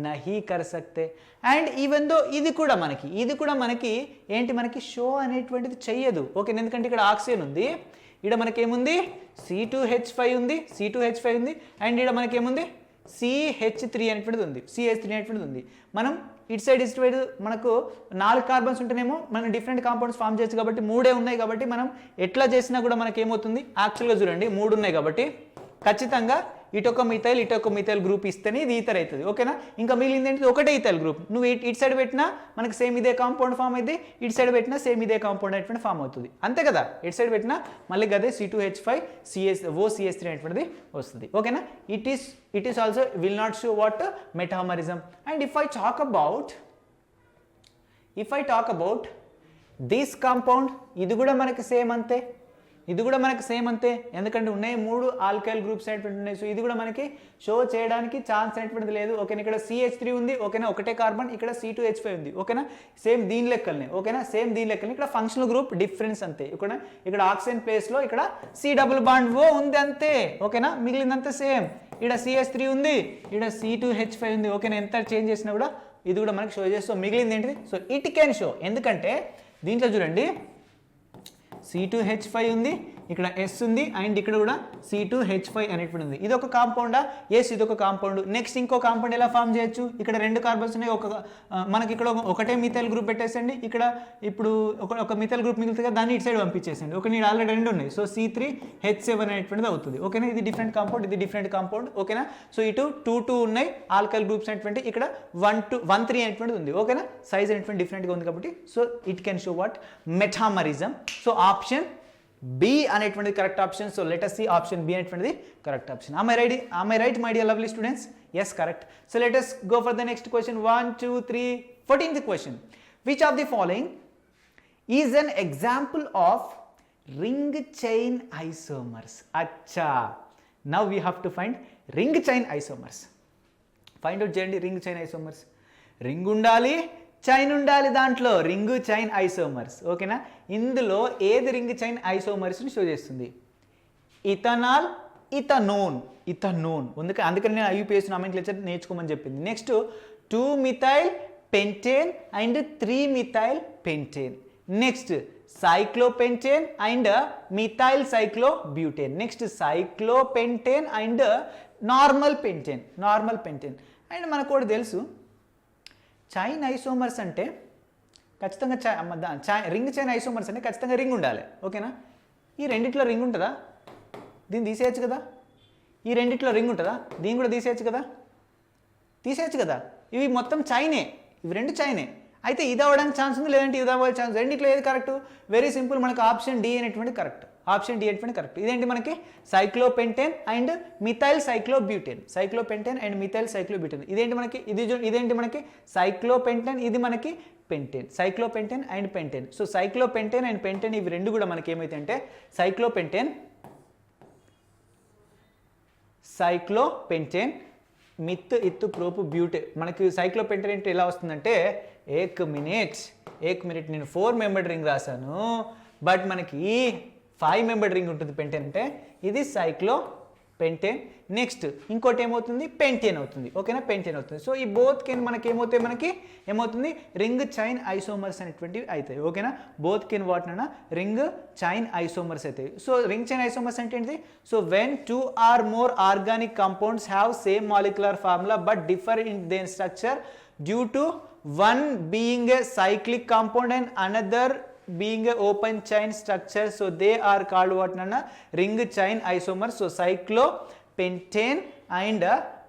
నహీ కర్ సక్తే. అండ్ ఈవెన్ దో ఇది కూడా మనకి ఏంటి, మనకి షో అనేటువంటిది చెయ్యదు. ఓకే, ఎందుకంటే ఇక్కడ ఆక్సిజన్ ఉంది, ఇక్కడ మనకేముంది C2H5 ఉంది, అండ్ ఇక్కడ మనకేముంది CH3 అనేటువంటిది ఉంది. మనం ఇటు సైడ్ మనకు 4 కార్బన్స్ ఉంటేనేమో మనం డిఫరెంట్ కాంపౌండ్స్ ఫామ్ చేయొచ్చు కాబట్టి 3 ఉన్నాయి కాబట్టి మనం ఎట్లా చేసినా కూడా మనకి ఏమవుతుంది, యాక్చువల్గా చూడండి 3 ఉన్నాయి కాబట్టి ఖచ్చితంగా ఇటొక మిథైల్ గ్రూప్ ఇస్తేనే ఇది ఈథర్ అవుతుంది. ఓకేనా, ఇంకా మిగిలింది ఏంటి, ఒకటే ఈథైల్ గ్రూప్. నువ్వు ఇటు సైడ్ పెట్టినా మనకి సేమ్ ఇదే కాంపౌండ్ ఫామ్ అయితే, ఇటు సైడ్ పెట్టినా సేమ్ ఇదే కాంపౌండ్ అనేటువంటి ఫామ్ అవుతుంది. అంతే కదా, ఇటు సైడ్ పెట్టినా మళ్ళీ అదే C2H5 OCH3 అనేటువంటిది వస్తుంది. ఓకేనా, it is also will not show what metamerism. And if I talk about this compound, ఇది కూడా మనకి సేమ్ అంతే, ఎందుకంటే ఉన్నాయి 3 ఆల్కైల్ గ్రూప్స్ అనేటువంటి ఉన్నాయి. సో ఇది కూడా మనకి షో చేయడానికి ఛాన్స్ అనేటువంటిది లేదు. ఓకేనా, ఇక్కడ CH3 ఉంది. ఓకేనా, ఒకటే కార్బన్. ఇక్కడ C2H5 ఉంది. ఓకేనా, సేమ్ దీని లెక్కలనే. ఇక్కడ ఫంక్షనల్ గ్రూప్ డిఫరెన్స్ అంతే. ఇక్కడ ఆక్సిజన్ ప్లేస్ లో ఇక్కడ C డబుల్ బాండ్ O ఉంది అంతే. ఓకేనా, మిగిలిందంతా సేమ్. ఇక్కడ CH3 ఉంది, ఇక్కడ C2H5 ఉంది. ఓకేనా, ఎంత చేంజ్ చేసినా కూడా ఇది కూడా మనకి షో చేస్తాం. మిగిలింది ఏంటిది, సో ఇట్ కెన్ షో. ఎందుకంటే దీంట్లో చూడండి C2H5 ఉంది, ఇక్కడ S ఉంది, అండ్ ఇక్కడ కూడా C2H5 అనేటువంటి ఉంది. ఇది ఒక కాంపౌండా? ఎస్, ఇది ఒక కాంపౌండ్. నెక్స్ట్ ఇంకో కాంపౌండ్ ఎలా ఫామ్ చేయొచ్చు, ఇక్కడ 2 కార్బన్స్ ఉన్నాయి, మనకి ఇక్కడ ఒకటే మిథైల్ గ్రూప్ పెట్టేసండి. ఇక్కడ ఇప్పుడు ఒక మిథైల్ గ్రూప్ మిగులుతుంది కదా, దాన్ని ఇటు సైడ్ పంపించేసండి. ఓకే, నేను ఆల్రెడీ 2 ఉన్నాయి. సో C3H7 అనేటువంటిది అవుతుంది. ఓకేనా, ఇది డిఫరెంట్ కాంపౌండ్, ఇది డిఫరెంట్ కాంపౌండ్. ఓకేనా, సో ఇటు 2 ఉన్నాయి ఆల్కైల్ గ్రూప్స్ అనేటువంటి, ఇక్కడ 1-3 అనేటువంటిది ఉంది. ఓకేనా, సైజ్ అనేటువంటి డిఫరెంట్గా ఉంది కాబట్టి so it can show what metamerism. So option B అనేటువంటిది correct option. So let us see option B అనేటువంటిది correct option. Am I right my dear lovely students? Yes, correct. So let us go for the next question. 1 2 3 14th question. Which of the following is an example of ring chain isomers? Acha, now we have to find ring chain isomers. Find out చేయండి ring chain isomers. రింగ్ ఉండాలి, చైన్ ఉండాలి, దాంట్లో రింగ్ చైన్ ఐసోమర్స్. ఓకేనా, ఇందులో ఏది రింగ్ చైన్ ఐసోమర్స్ని షో చేస్తుంది? Ethanol, ethanone. అందుకని నేను IUPAC నామెన్క్లేచర్ నేర్చుకోమని చెప్పింది. Next two methyl pentane and three methyl pentane. Next cyclopentane and methyl cyclobutane. Next cyclopentane and normal pentane. And మనకు కూడా తెలుసు చైన్ ఐసోమర్స్ అంటే ఖచ్చితంగా రింగ్ చైన్ ఐసోమర్స్ అంటే ఖచ్చితంగా రింగ్ ఉండాలి. ఓకేనా, ఈ రెండిట్లో రింగ్ ఉంటుందా? దీన్ని తీసేయచ్చు కదా. ఈ రెండిట్లో రింగ్ ఉంటుందా? దీన్ని కూడా తీసేయచ్చు కదా. తీసేయచ్చు కదా, ఇవి మొత్తం చైనే, ఇవి రెండు చైనే. అయితే ఇది అవ్వడానికి ఛాన్స్ ఉంది, లేదంటే ఇది అవ్వడానికి ఛాన్స్. రెండిట్లో ఏది కరెక్ట్? వెరీ సింపుల్, మనకు ఆప్షన్ డి అనేటువంటి కరెక్ట్. ఆప్షన్ డి అనేటువంటి కరెక్ట్. ఇదేంటి మనకి cyclopentane and methyl cyclobutane. Cyclopentane and methyl cyclobutane. ఇదేంటి మనకి? ఇదేంటి మనకి? సైక్లోపెంటేన్, ఇది మనకి pentane. Cyclopentane and pentane. So cyclopentane and pentane ఇవి రెండు కూడా మనకి ఏమైతే అంటే సైక్లోపెంటేన్ మిత్ ఇత్తు ప్రోపు బ్యూటే. మనకి సైక్లోపెంటేన్ అంటే ఎలా వస్తుందంటే ఏక్ మినిట్ నేను 4 మెంబర్డ్ రింగ్ రాశాను, బట్ మనకి 5 మెంబర్డ్ రింగ్ ఉంటుంది పెంటేన్ అంటే. ఇది సైక్లోపెంటేన్. నెక్స్ట్ ఇంకోటి ఏమవుతుంది? పెంటేన్ అవుతుంది. ఓకేనా, పెంటేన్ అవుతుంది. సో ఈ బోత్ కెన్ మనకి ఏమవుతుంది రింగ్ చైన్ ఐసోమర్స్ అనేటువంటివి అవుతాయి. ఓకేనా, బోత్ కెన్ వాటిన రింగ్ చైన్ ఐసోమర్స్ అవుతాయి. సో రింగ్ చైన్ ఐసోమర్స్ అంటే ఏంటిది? So when 2 or more organic compounds have same molecular formula but differ in their structure due to one being a cyclic compound and another being a open chain structure, so they are called what nana? Ring chain isomers. So cyclopentane and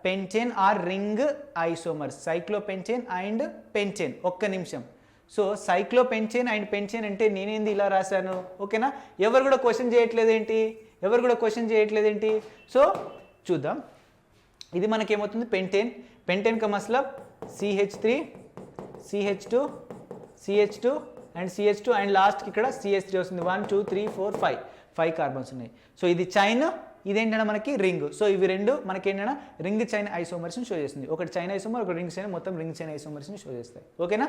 pentane are ring isomers. Cyclopentane and pentane. ఒక్క నిమిషం. సో సైక్లోపెంటేన్ అండ్ పెంటేన్ అంటే నేనేంది ఇలా రాశాను? ఓకేనా, ఎవరు కూడా క్వశ్చన్ చేయట్లేదేంటి? సో చూద్దాం. ఇది మనకేమవుతుంది? పెంటేన్ కా మతలబ్ CH3 CH2 CH2 and CH2 and లాస్ట్కి ఇక్కడ CH3 వస్తుంది. 1 2 3 4 5 కార్బన్స్ ఉన్నాయి. సో ఇది చైన్, ఇదేంటన్నా మనకి రింగ్. సో ఇవి రెండు మనకి ఏంటన్నా రింగ్ చైన్ ఐసోమర్స్ని షో చేస్తుంది. ఒకటి చైన్ ఐసోమర్, ఒకటి రింగ్ చైన్, మొత్తం రింగ్ చైన్ ఐసోమర్స్ని షో చేస్తాయి. ఓకేనా,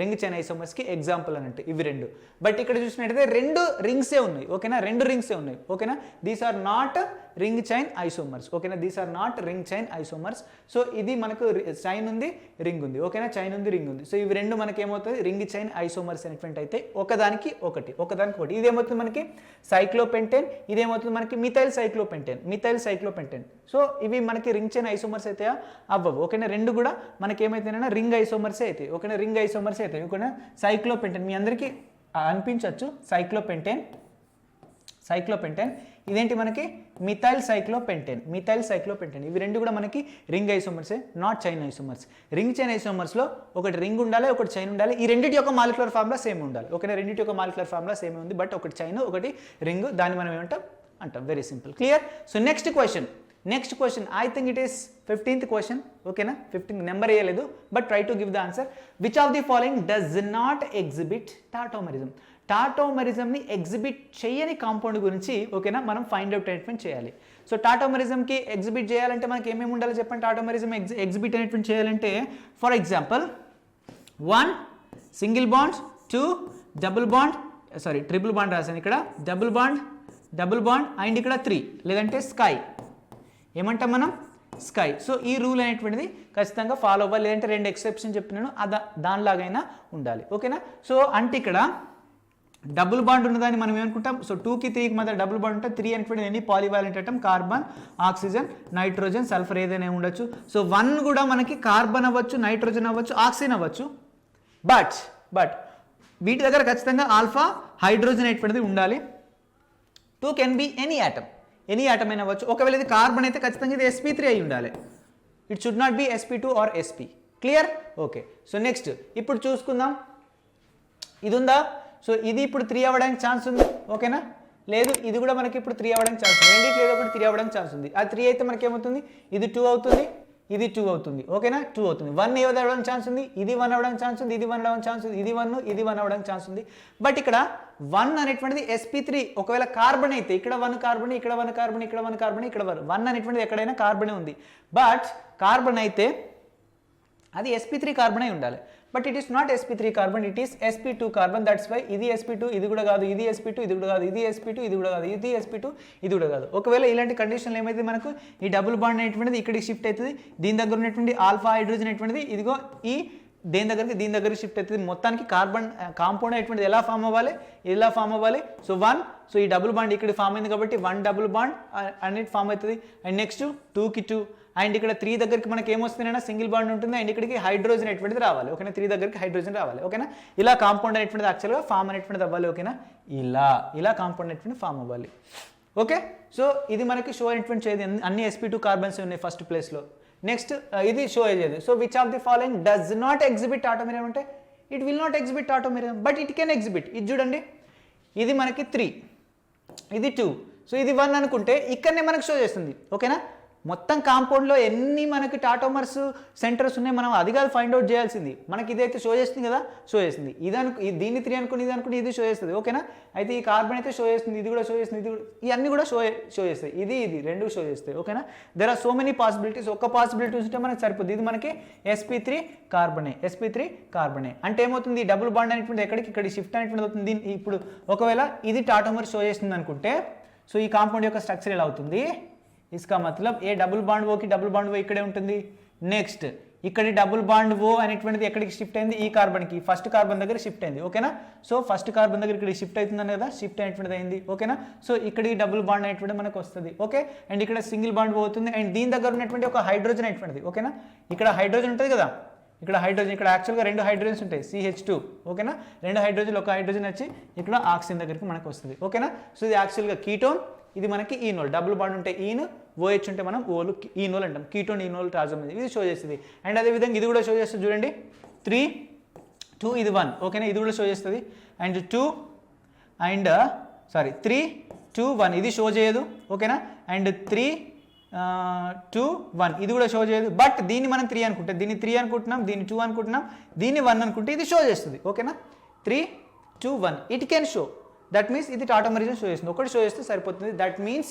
రింగ్ చైన్ ఐసోమర్స్కి ఎగ్జాంపుల్ అన్నట్టు ఇవి రెండు. బట్ ఇక్కడ చూసినట్టయితే రెండు రింగ్సే ఉన్నాయి. ఓకేనా, రెండు రింగ్సే ఉన్నాయి. ఓకేనా, these are not ring chain isomers. ఓకేనా, these are not ring chain isomers. So ఇది మనకు చైన్ ఉంది, రింగ్ ఉంది. ఓకేనా, చైన్ ఉంది, రింగ్ ఉంది. సో ఇవి రెండు మనకి ఏమవుతుంది? రింగ్ చైన్ ఐసోమర్స్ అనేటువంటి అయితే ఒకదానికి ఒకటి. ఇది ఏమవుతుంది మనకి? సైక్లోపెంటేన్. ఇదేమవుతుంది మనకి? Methyl cyclopentane. సో ఇవి మనకి రింగ్ చైన్ ఐసోమర్స్ అయితే అవ్వవు. ఓకేనా, రెండు కూడా మనకి ఏమైతేనైనా రింగ్ ఐసోమర్సే అవుతాయి. ఓకేనా, రింగ్ ఐసోమర్సే అవుతాయి. ఓకేనా, సైక్లోపెంటేన్ మీ అందరికీ అనిపించవచ్చు. సైక్లోపెంటేన్ ఇదేంటి మనకి? Methyl cyclopentane. ఇవి రెండు కూడా మనకి రింగ్ ఐసోమర్సే, not chain isomers. Ring chain ఐసోమర్స్లో ఒకటి రింగ్ ఉండాలి, ఒకటి చైన్ ఉండాలి. ఈ రెండింటి యొక్క మాలిక్యులర్ ఫార్ములా సేమ్ ఉండాలి. ఓకేనా, రెండింటి యొక్క మాలిక్యులర్ ఫార్ములా సేమ్ ఉంది, బట్ ఒకటి చైన్, ఒకటి రింగ్. దాన్ని మనం ఏమంటాం? Very simple. Clear? So next question I think it is 15th question. ఓకేనా, 15 నెంబర్ వేయలేదు, but try to give the answer. Which of the following does not exhibit tautomerism? టాటోమరిజంని ఎగ్జిబిట్ చేయని కాంపౌండ్ గురించి ఓకేనా మనం ఫైండ్ అవుట్ ట్రీట్మెంట్ చేయాలి. సో టాటోమరిజంకి ఎగ్జిబిట్ చేయాలంటే మనకి ఏమేమి ఉండాలో చెప్పండి. టాటోమరిజం ఎగ్జిబిట్ అనేటువంటి చేయాలంటే for example 1 single bond, 2 triple bond రాశాను ఇక్కడ, డబుల్ బాండ్ అండ్ ఇక్కడ 3, లేదంటే స్కై. ఏమంటాం మనం? స్కై. సో ఈ రూల్ అనేటువంటిది ఖచ్చితంగా ఫాలో అవ్వాలి, లేదంటే 2 ఎక్సెప్షన్ చెప్పినాను దానిలాగైనా ఉండాలి. ఓకేనా, సో అంటే ఇక్కడ డబుల్ బాండ్ ఉన్నదాన్ని మనం ఏమనుకుంటాం? సో 2కి 3కి మధ్య డబుల్ బాండ్ ఉంటే 3 అనేటువంటి ఎన్ని polyvalent atom? Carbon, oxygen, nitrogen, sulphur ఏదైనా ఉండొచ్చు. సో 1 కూడా మనకి కార్బన్ అవ్వచ్చు, నైట్రోజన్ అవ్వచ్చు, ఆక్సిజన్ అవ్వచ్చు. బట్ వీటి దగ్గర ఖచ్చితంగా ఆల్ఫా హైడ్రోజన్ అనేటువంటిది ఉండాలి. 2 కెన్ బి ఎనీ యాటమ్ అయినా అవ్వచ్చు. ఒకవేళ ఇది కార్బన్ అయితే ఖచ్చితంగా ఇది sp3 అయి ఉండాలి. It should not be sp2 or sp. Clear? Okay. So next ఇప్పుడు చూసుకుందాం. ఇది ఉందా? సో ఇది ఇప్పుడు 3 అవ్వడానికి ఛాన్స్ ఉంది. ఓకేనా, లేదు ఇది కూడా మనకి ఇప్పుడు 3 అవ్వడానికి ఛాన్స్ ఉంది. రెండింటి ఏదో ఒకటి 3 అవ్వడానికి ఛాన్స్ ఉంది. ఆ 3 అయితే మనకి ఏమవుతుంది? ఇది 2 అవుతుంది, ఇది 2 అవుతుంది. ఓకేనా, 2 అవుతుంది. 1 ఏదో అవ్వడానికి ఛాన్స్ ఉంది, ఇది 1 అవ్వడానికి ఛాన్స్ ఉంది, ఇది 1 అవ్వడానికి ఛాన్స్ ఉంది, ఇది 1 అవ్వడానికి ఛాన్స్ ఉంది. బట్ ఇక్కడ 1 అనేటువంటిది sp3 ఒకవేళ కార్బన్ అయితే ఇక్కడ 1 కార్బన్, ఇక్కడ 1 కార్బన్, ఇక్కడ 1 కార్బన్, ఇక్కడ 1 అనేటువంటిది ఎక్కడైనా కార్బనే ఉంది. బట్ కార్బన్ అయితే అది sp3 కార్బన్ అయి ఉండాలి. But it is not sp3 carbon, it is sp2 carbon. That's why ఇది sp2, ఇది కూడా కాదు, ఇది sp2, ఇది కూడా కాదు, ఇది sp2, ఇది కూడా కాదు, ఇది sp2, ఇది కూడా కాదు. ఒకవేళ ఇలాంటి కండిషన్లు ఏమైతే మనకు ఈ డబుల్ బాండ్ అనేటువంటిది ఇక్కడికి షిఫ్ట్ అవుతుంది. దీని దగ్గర ఉన్నటువంటి ఆల్ఫా హైడ్రోజన్ అనేటువంటిది ఇదిగో ఈ దీని దగ్గరికి షిఫ్ట్ అవుతుంది. మొత్తానికి కార్బన్ కాంపౌండ్ అనేటువంటిది ఎలా ఫామ్ అవ్వాలి? సో 1, సో ఈ డబుల్ బాండ్ ఇక్కడ ఫామ్ అయింది కాబట్టి 1 డబుల్ బాండ్ అనేది ఫామ్ అవుతుంది. అండ్ నెక్స్ట్ 2కి 2 అండ్ ఇక్కడ 3 దగ్గరికి మనకి ఏమొస్తుందన్నా సింగిల్ బాండ్ ఉంటుంది. అండ్ ఇక్కడికి హైడ్రోజన్ అనేటువంటిది రావాలి. ఓకేనా, 3 దగ్గరికి హైడ్రోజన్ రావాలి. ఓకేనా, ఇలా కాంపౌండ్ అనేటువంటిది యాక్చువల్గా ఫామ్ అనేటువంటిది అవ్వాలి. ఓకేనా, ఇలా కాంపౌండ్ అనేటువంటి ఫామ్ అవ్వాలి. ఓకే, సో ఇది మనకి షో అనేటువంటి చేయదు. అన్ని sp2 కార్బన్స్ ఉన్నాయి ఫస్ట్ ప్లేస్లో. నెక్స్ట్ ఇది షో అయ్యేది. So which of the following does not exhibit tautomerism అంటే it will not exhibit tautomerism but it can exhibit. ఇది చూడండి, ఇది మనకి 3, ఇది 2, సో ఇది 1 అనుకుంటే ఇక్కడనే మనకు షో చేస్తుంది. ఓకేనా, మొత్తం కాంపౌండ్లో ఎన్ని మనకి టాటోమర్స్ సెంటర్స్ ఉన్నాయి మనం అది కాదు ఫైండ్ అవుట్ చేయాల్సింది. మనకి ఇదైతే షో చేస్తుంది కదా, షో చేస్తుంది. దీన్ని 3 అనుకుని ఇది అనుకుని ఇది షో చేస్తుంది. ఓకేనా, అయితే ఈ కార్బన్ అయితే షో చేస్తుంది, ఇది కూడా షో చేస్తుంది, ఇది ఇవన్నీ కూడా షో చేస్తాయి. ఇది రెండు షో చేస్తాయి. ఓకేనా, there are so many possibilities. ఒక్క పాసిబిలిటీ ఉంటే మనకి సరిపోద్ది. ఇది మనకి sp3 కార్బనే అంటే ఏమవుతుంది, డబుల్ బాండ్ అనేటువంటి ఎక్కడికి ఇక్కడ షిఫ్ట్ అనేటువంటి అవుతుంది. ఇప్పుడు ఒకవేళ ఇది టాటోమర్ షో చేస్తుంది అనుకుంటే సో ఈ కాంపౌండ్ యొక్క స్ట్రక్చర్ ఎలా అవుతుంది, इसका मतलब ఏ డబుల్ బాండ్ ఓకి డబుల్ బాండ్ ఓ ఇక్కడే ఉంటుంది. నెక్స్ట్ ఇక్కడ డబుల్ బాండ్ ఓ అనేటువంటిది ఎక్కడికి షిఫ్ట్ అయింది, ఈ కార్బన్కి ఫస్ట్ కార్బన్ దగ్గర షిఫ్ట్ అయింది. ఓకేనా, సో ఫస్ట్ కార్బన్ దగ్గర ఇక్కడ షిఫ్ట్ అవుతుందని కదా, షిఫ్ట్ అనేటువంటిది అయింది. ఓకేనా, సో ఇక్కడికి డబుల్ బాండ్ అనేటువంటిది మనకు వస్తుంది. ఓకే, అండ్ ఇక్కడ సింగిల్ బాండ్ పోతుంది అండ్ దీని దగ్గర ఉన్నటువంటి ఒక హైడ్రోజన్ అనేటువంటిది. ఓకేనా, ఇక్కడ హైడ్రోజన్ ఉంటుంది కదా, ఇక్కడ హైడ్రోజన్, ఇక్కడ యాక్చువల్గా 2 హైడ్రోజన్స్ ఉంటాయి CH2. ఓకేనా, 2 హైడ్రోజన్, ఒక హైడ్రోజన్ వచ్చి ఇక్కడ ఆక్సిజన్ దగ్గరికి మనకు వస్తుంది. ఓకేనా, సో ఇది యాక్చువల్గా కీటోన్, ఇది మనకి ఈనోల్. డబుల్ బాండ్ ఉంటే ఈన్, OH ఉంటే మనం ఓలు ఈనోల్ అంటాం. కీటోన్ ఈనోల్ ట్రాజోమ్ ఇది షో చేస్తుంది. అండ్ అదేవిధంగా ఇది కూడా షో చేస్తుంది చూడండి, 3, 2 ఇది 1. ఓకేనా, ఇది కూడా షో చేస్తుంది. అండ్ 2 అండ్ 3, 2, 1 ఇది షో చేయదు. ఓకేనా, అండ్ 3, 2, 1 ఇది కూడా షో చేయదు. బట్ దీన్ని మనం 3 అనుకుంటే, దీన్ని 3 అనుకుంటున్నాం, దీన్ని 2 అనుకుంటున్నాం, దీన్ని 1 అనుకుంటే ఇది షో చేస్తుంది. ఓకేనా, 3, 2, 1 it can show. That means ఇది టాటోమెరిజం షో చేస్తుంది. ఒకటి షో చేస్తే సరిపోతుంది. దట్ మీన్స్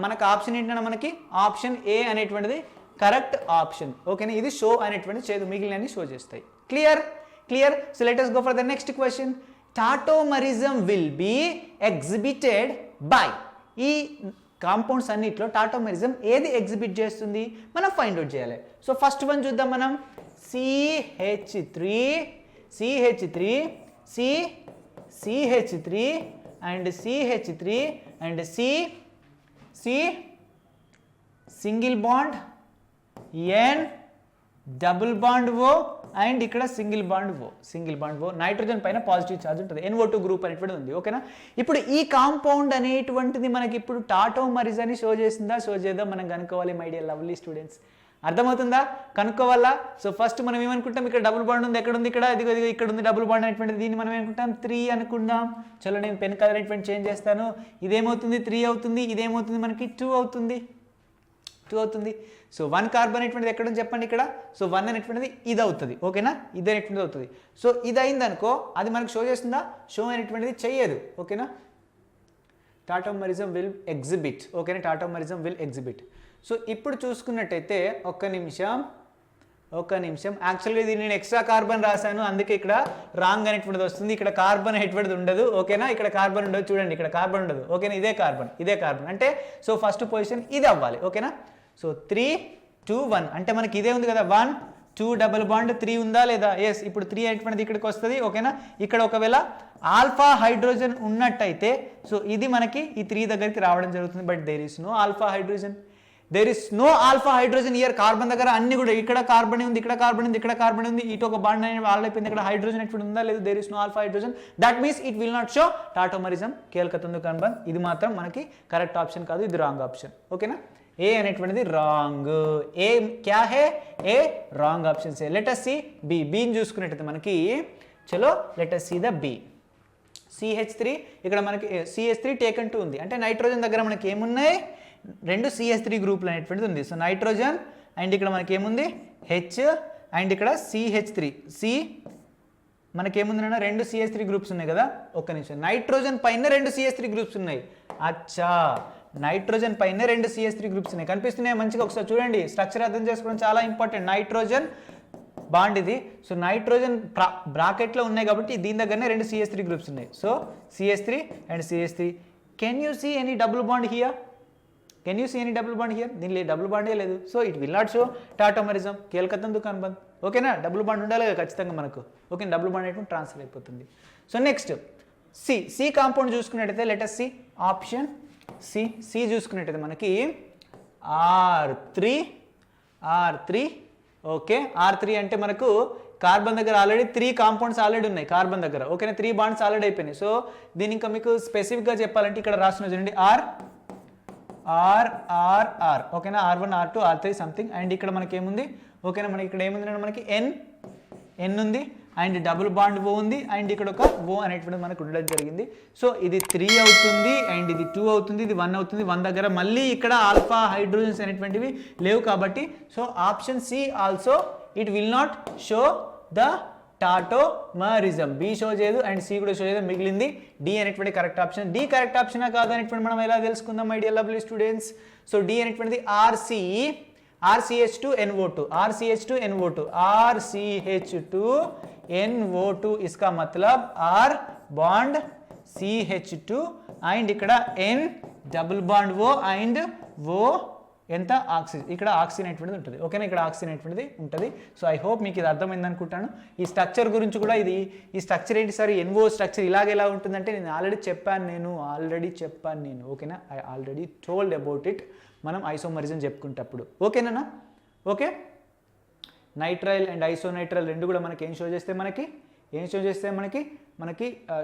మనకు ఆప్షన్ ఏంటంటే మనకి ఆప్షన్ ఏ అనేటువంటిది కరెక్ట్ ఆప్షన్. ఓకేనా, ఇది షో అనేటువంటిది చేయదు, మిగిలినన్ని షో చేస్తాయి. Clear. So let us go for the next question. Tautomerism will be exhibited by. ఈ కాంపౌండ్స్ అన్నిట్లో టాటోమెరిజం ఏది ఎగ్జిబిట్ చేస్తుంది మనం ఫైండ్ అవుట్ చేయాలి. సో ఫస్ట్ వన్ చూద్దాం మనం, CH3 and CH3 and C single bond N double bond O and ఇక్కడ సింగిల్ బాండ్ O నైట్రోజన్ పైన పాజిటివ్ ఛార్జ్ ఉంటుంది, NO2 గ్రూప్ అనేటువంటిది ఉంది. ఓకేనా, ఇప్పుడు ఈ కాంపౌండ్ అనేటువంటిది మనకి ఇప్పుడు టాటోమరిజాన్ని షో చేసిందా, షో చేద్దాం మనం కనుక్కోవాలి. మై డియర్ లవ్లీ స్టూడెంట్స్, అర్థమవుతుందా, కనుక్కోవాలా. సో ఫస్ట్ మనం ఏమనుకుంటాం, ఇక్కడ డబుల్ బాండ్ ఉంది, ఎక్కడ ఉంది, ఇక్కడ ఇక్కడ ఉంది డబుల్ బాండ్ అనేటువంటిది. దీన్ని మనం ఏమనుకుంటాం 3 అనుకుందాం. చలో నేను పెన్ కలర్ అనేటువంటి చేంజ్ చేస్తాను. ఇదేమవుతుంది 3 అవుతుంది, ఇదేమవుతుంది మనకి 2 అవుతుంది. సో 1 కార్బన్ అనేటువంటిది ఎక్కడ ఉంది చెప్పండి ఇక్కడ. సో 1 అనేటువంటిది ఇది అవుతుంది. ఓకేనా, ఇది అనేటువంటిది అవుతుంది. సో ఇది అయిందనుకో అది మనకు షో చేస్తుందా, షో అనేటువంటిది చెయ్యదు. ఓకేనా, టాటోమరిజం విల్ ఎగ్జిబిట్. ఓకేనా, టాటోమరిజం విల్ ఎగ్జిబిట్. సో ఇప్పుడు చూసుకున్నట్టయితే ఒక్క నిమిషం. యాక్చువల్గా ఇది నేను ఎక్స్ట్రా కార్బన్ రాశాను, అందుకే ఇక్కడ రాంగ్ అనేటువంటిది వస్తుంది. ఇక్కడ కార్బన్ అనేటువంటిది ఉండదు. ఓకేనా, ఇక్కడ కార్బన్ ఉండదు, చూడండి ఇక్కడ కార్బన్ ఉండదు. ఓకేనా, ఇదే కార్బన్ అంటే సో ఫస్ట్ పొజిషన్ ఇది అవ్వాలి. ఓకేనా, సో 3, 2, 1 అంటే మనకి ఇదే ఉంది కదా, 1, 2 డబుల్ బాండ్ 3 ఉందా లేదా, ఎస్. ఇప్పుడు 3 అనేటువంటిది ఇక్కడికి వస్తుంది. ఓకేనా, ఇక్కడ ఒకవేళ ఆల్ఫా హైడ్రోజన్ ఉన్నట్టయితే సో ఇది మనకి ఈ 3 దగ్గరికి రావడం జరుగుతుంది. But there is no alpha hydrogen here. Carbon దగ్గర అన్ని కూడా ఇక్కడ కార్బన్ ఉంది, ఇక్కడ కార్బన్ ఉంది, ఇటు ఒక బాండ్ అనేది అయిపోయింది. ఇక్కడ హైడ్రోజన్ ఎప్పుడు ఉందా లేదు, there is no alpha hydrogen. That means it will not show tautomerism. కేల్కతందు కన్బన్ ఇది మాత్రం మనకి కరెక్ట్ ఆప్షన్ కాదు, ఇది రాంగ్ ఆప్షన్. ఓకేనా, ఏ అనేటువంటిది రాంగ్. ఏ క్యా హే, ఏ రాంగ్ ఆప్షన్ సే. Let us see B. బీని చూసుకున్నట్టయితే మనకి చలో let us see the B. CH3 ఇక్కడ మనకి CH3 టేకన్ 2 ఉంది, అంటే నైట్రోజన్ దగ్గర మనకి ఏమున్నాయి, 2 CH3 గ్రూపులు అనేటువంటిది ఉంది. సో నైట్రోజన్ అండ్ ఇక్కడ మనకి ఏముంది H అండ్ ఇక్కడ CH3 మనకేముంది, 2 CH3 గ్రూప్స్ ఉన్నాయి కదా. ఒక్క నిమిషం, నైట్రోజన్ పైన 2 CH3 గ్రూప్స్ ఉన్నాయి. అచ్చా, నైట్రోజన్ పైన 2 CH3 గ్రూప్స్ ఉన్నాయి, కనిపిస్తున్నాయి మంచిగా. ఒకసారి చూడండి, స్ట్రక్చర్ అర్థం చేసుకోవడం చాలా ఇంపార్టెంట్. నైట్రోజన్ బాండ్ ఇది. సో నైట్రోజన్ బ్రాకెట్లో ఉన్నాయి కాబట్టి దీని దగ్గరనే 2 CH3 గ్రూప్స్ ఉన్నాయి. So CH3 and CH3. Can you see any double bond here? దీనిలో డబుల్ బాండే లేదు. So it will not show tautomerism. కేల్కతందు కన్బంద్. ఓకేనా, డబుల్ బాండ్ ఉండాలి కదా ఖచ్చితంగా మనకు. ఓకే, డబుల్ బాండ్ అయితే ట్రాన్స్ఫర్ అయిపోతుంది. సో నెక్స్ట్ సి కాంపౌండ్ చూసుకున్నట్టయితే let us see option C చూసుకున్నట్టయితే మనకి R3. ఓకే, R3 అంటే మనకు కార్బన్ దగ్గర ఆల్రెడీ 3 కాంపౌండ్స్ ఆల్రెడీ ఉన్నాయి కార్బన్ దగ్గర. ఓకేనా, 3 బాండ్స్ ఆల్రెడీ అయిపోయినాయి. సో దీని ఇంకా మీకు స్పెసిఫిక్గా చెప్పాలంటే ఇక్కడ రాసిన చూడండి RRR ఓకేనా, R1 R2 R3 something. And ఇక్కడ మనకి ఏముంది ఓకేనా, మనకి ఇక్కడ ఏముంది అంటే మనకి N ఉంది అండ్ డబుల్ బాండ్ O ఉంది అండ్ ఇక్కడ ఒక O అనేటువంటిది మనకు ఉండడం జరిగింది. సో ఇది 3 అవుతుంది అండ్ ఇది 2 అవుతుంది, ఇది 1 అవుతుంది. 1 దగ్గర మళ్ళీ ఇక్కడ ఆల్ఫా హైడ్రోజన్స్ అనేటువంటివి లేవు కాబట్టి so option C also it will not show the tautomerism. B show చేయదు అండ్ సి కూడా షో చేయదు, మిగిలింది డి అనేటువంటి కరెక్ట్ ఆప్షన్. డి కరెక్ట్ ఆప్షనా కాదు అనేటువంటి మనం ఎలా తెలుసుకుందాం my dear lovely students. So D అనేటువంటిది RCH2NO2 RCH2NO2 RCH2NO2 इसका मतलब R बॉन्ड CH2 అండ్ ఇక్కడ N double bond O and O ఎంత ఆక్సిజన్, ఇక్కడ ఆక్సిజన్ అనేటువంటిది ఉంటుంది ఓకేనా, ఇక్కడ ఆక్సిజన్ అనేటువంటిది ఉంటుంది. సో ఐ హోప్ మీకు ఇది అర్థమైంది అనుకుంటాను. ఈ స్ట్రక్చర్ గురించి కూడా ఈ స్ట్రక్చర్ ఏంటి సార్, NO స్ట్రక్చర్ ఇలాగ ఎలా ఉంటుందంటే నేను ఆల్రెడీ చెప్పాను ఓకేనా, I already told about it మనం ఐసోమరిజం చెప్పుకుంటప్పుడు ఓకేనా. ఓకే, నైట్రైల్ అండ్ ఐసోనైట్రైల్ రెండు కూడా మనకి ఏం షో చేస్తే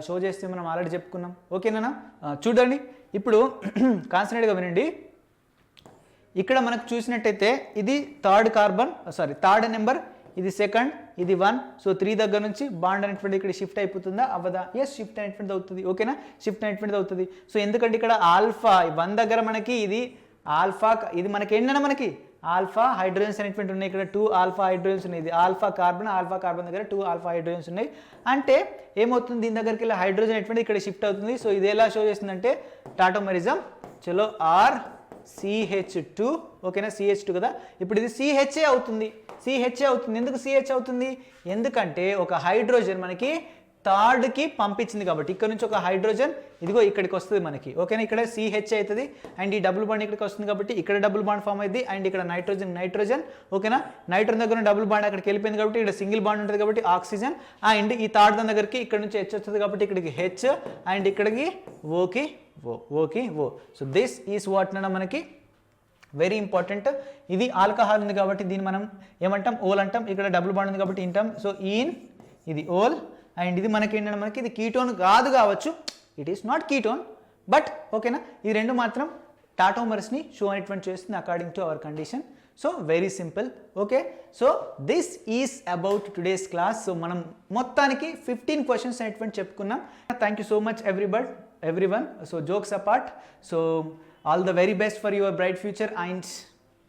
షో చేస్తే మనం ఆల్రెడీ చెప్పుకున్నాం ఓకేనా. చూడండి ఇప్పుడు కాన్సన్ట్రేట్గా వినండి. ఇక్కడ మనకు చూసినట్టయితే ఇది థర్డ్ నెంబర్, ఇది సెకండ్, ఇది 1. సో 3 దగ్గర నుంచి బాండ్ అనేటువంటిది ఇక్కడ షిఫ్ట్ అయిపోతుందా అవ్వదా? ఎస్, షిఫ్ట్ అనేటువంటిది అవుతుంది ఓకేనా, షిఫ్ట్ అనేటువంటిది అవుతుంది. సో ఎందుకంటే ఇక్కడ ఆల్ఫా 1 దగ్గర మనకి ఇది ఆల్ఫా, ఇది మనకి ఏంటన్నా మనకి ఆల్ఫా హైడ్రోజన్స్ అనేటువంటి ఉన్నాయి, ఇక్కడ 2 ఆల్ఫా హైడ్రోజన్స్ ఉన్నాయి. ఇది ఆల్ఫా కార్బన్ దగ్గర 2 ఆల్ఫా హైడ్రోజన్స్ ఉన్నాయి. అంటే ఏమవుతుంది, దీని దగ్గరికి ఇలా హైడ్రోజన్ అనేటువంటి ఇక్కడ షిఫ్ట్ అవుతుంది. సో ఇది ఎలా షో చేస్తుందంటే టాటోమరిజం. చలో CH2 ఓకేనా, CH2 కదా. ఇప్పుడు ఇది CHA అవుతుంది. ఎందుకు CH అవుతుంది? ఎందుకంటే ఒక హైడ్రోజన్ మనకి థర్డ్కి పంపించింది కాబట్టి ఇక్కడ నుంచి ఒక హైడ్రోజన్ ఇదిగో ఇక్కడికి వస్తుంది మనకి ఓకేనా, ఇక్కడ CH అవుతుంది అండ్ ఈ డబుల్ బాండ్ ఇక్కడికి వస్తుంది కాబట్టి ఇక్కడ డబుల్ బాండ్ ఫామ్ అయింది అండ్ ఇక్కడ నైట్రోజన్ ఓకేనా, నైట్రోజన్ దగ్గర డబుల్ బాండ్ అక్కడికి వెళ్ళిపోయింది కాబట్టి ఇక్కడ సింగిల్ బాండ్ ఉంటుంది కాబట్టి ఆక్సిజన్ అండ్ ఈ థర్డ్ దాని దగ్గరికి ఇక్కడ నుంచి H వస్తుంది కాబట్టి ఇక్కడికి H అండ్ ఇక్కడికి ఓకి ఓ. సో దిస్ ఈస్ వాట్ అన్న మనకి వెరీ ఇంపార్టెంట్. ఇది ఆల్కహాల్ ఉంది కాబట్టి దీన్ని మనం ఏమంటాం, ఓల్ అంటాం. ఇక్కడ డబుల్ బాండ్ ఉంది కాబట్టి ఇంటాం. సో ఇది ఓల్ అండ్ ఇది మనకి ఏంటంటే మనకి ఇది కీటోన్ కాదు కావచ్చు, it is not ketone but ఓకేనా, ఈ రెండు మాత్రం టాటోమర్స్ని షో అనేటువంటి చేస్తుంది according to our condition. So very simple okay. So this is about today's class. So మనం మొత్తానికి 15 క్వశ్చన్స్ అనేటువంటి చెప్పుకున్నాం. Thank you so much everyone. So jokes apart, so all the very best for your bright future and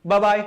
bye bye.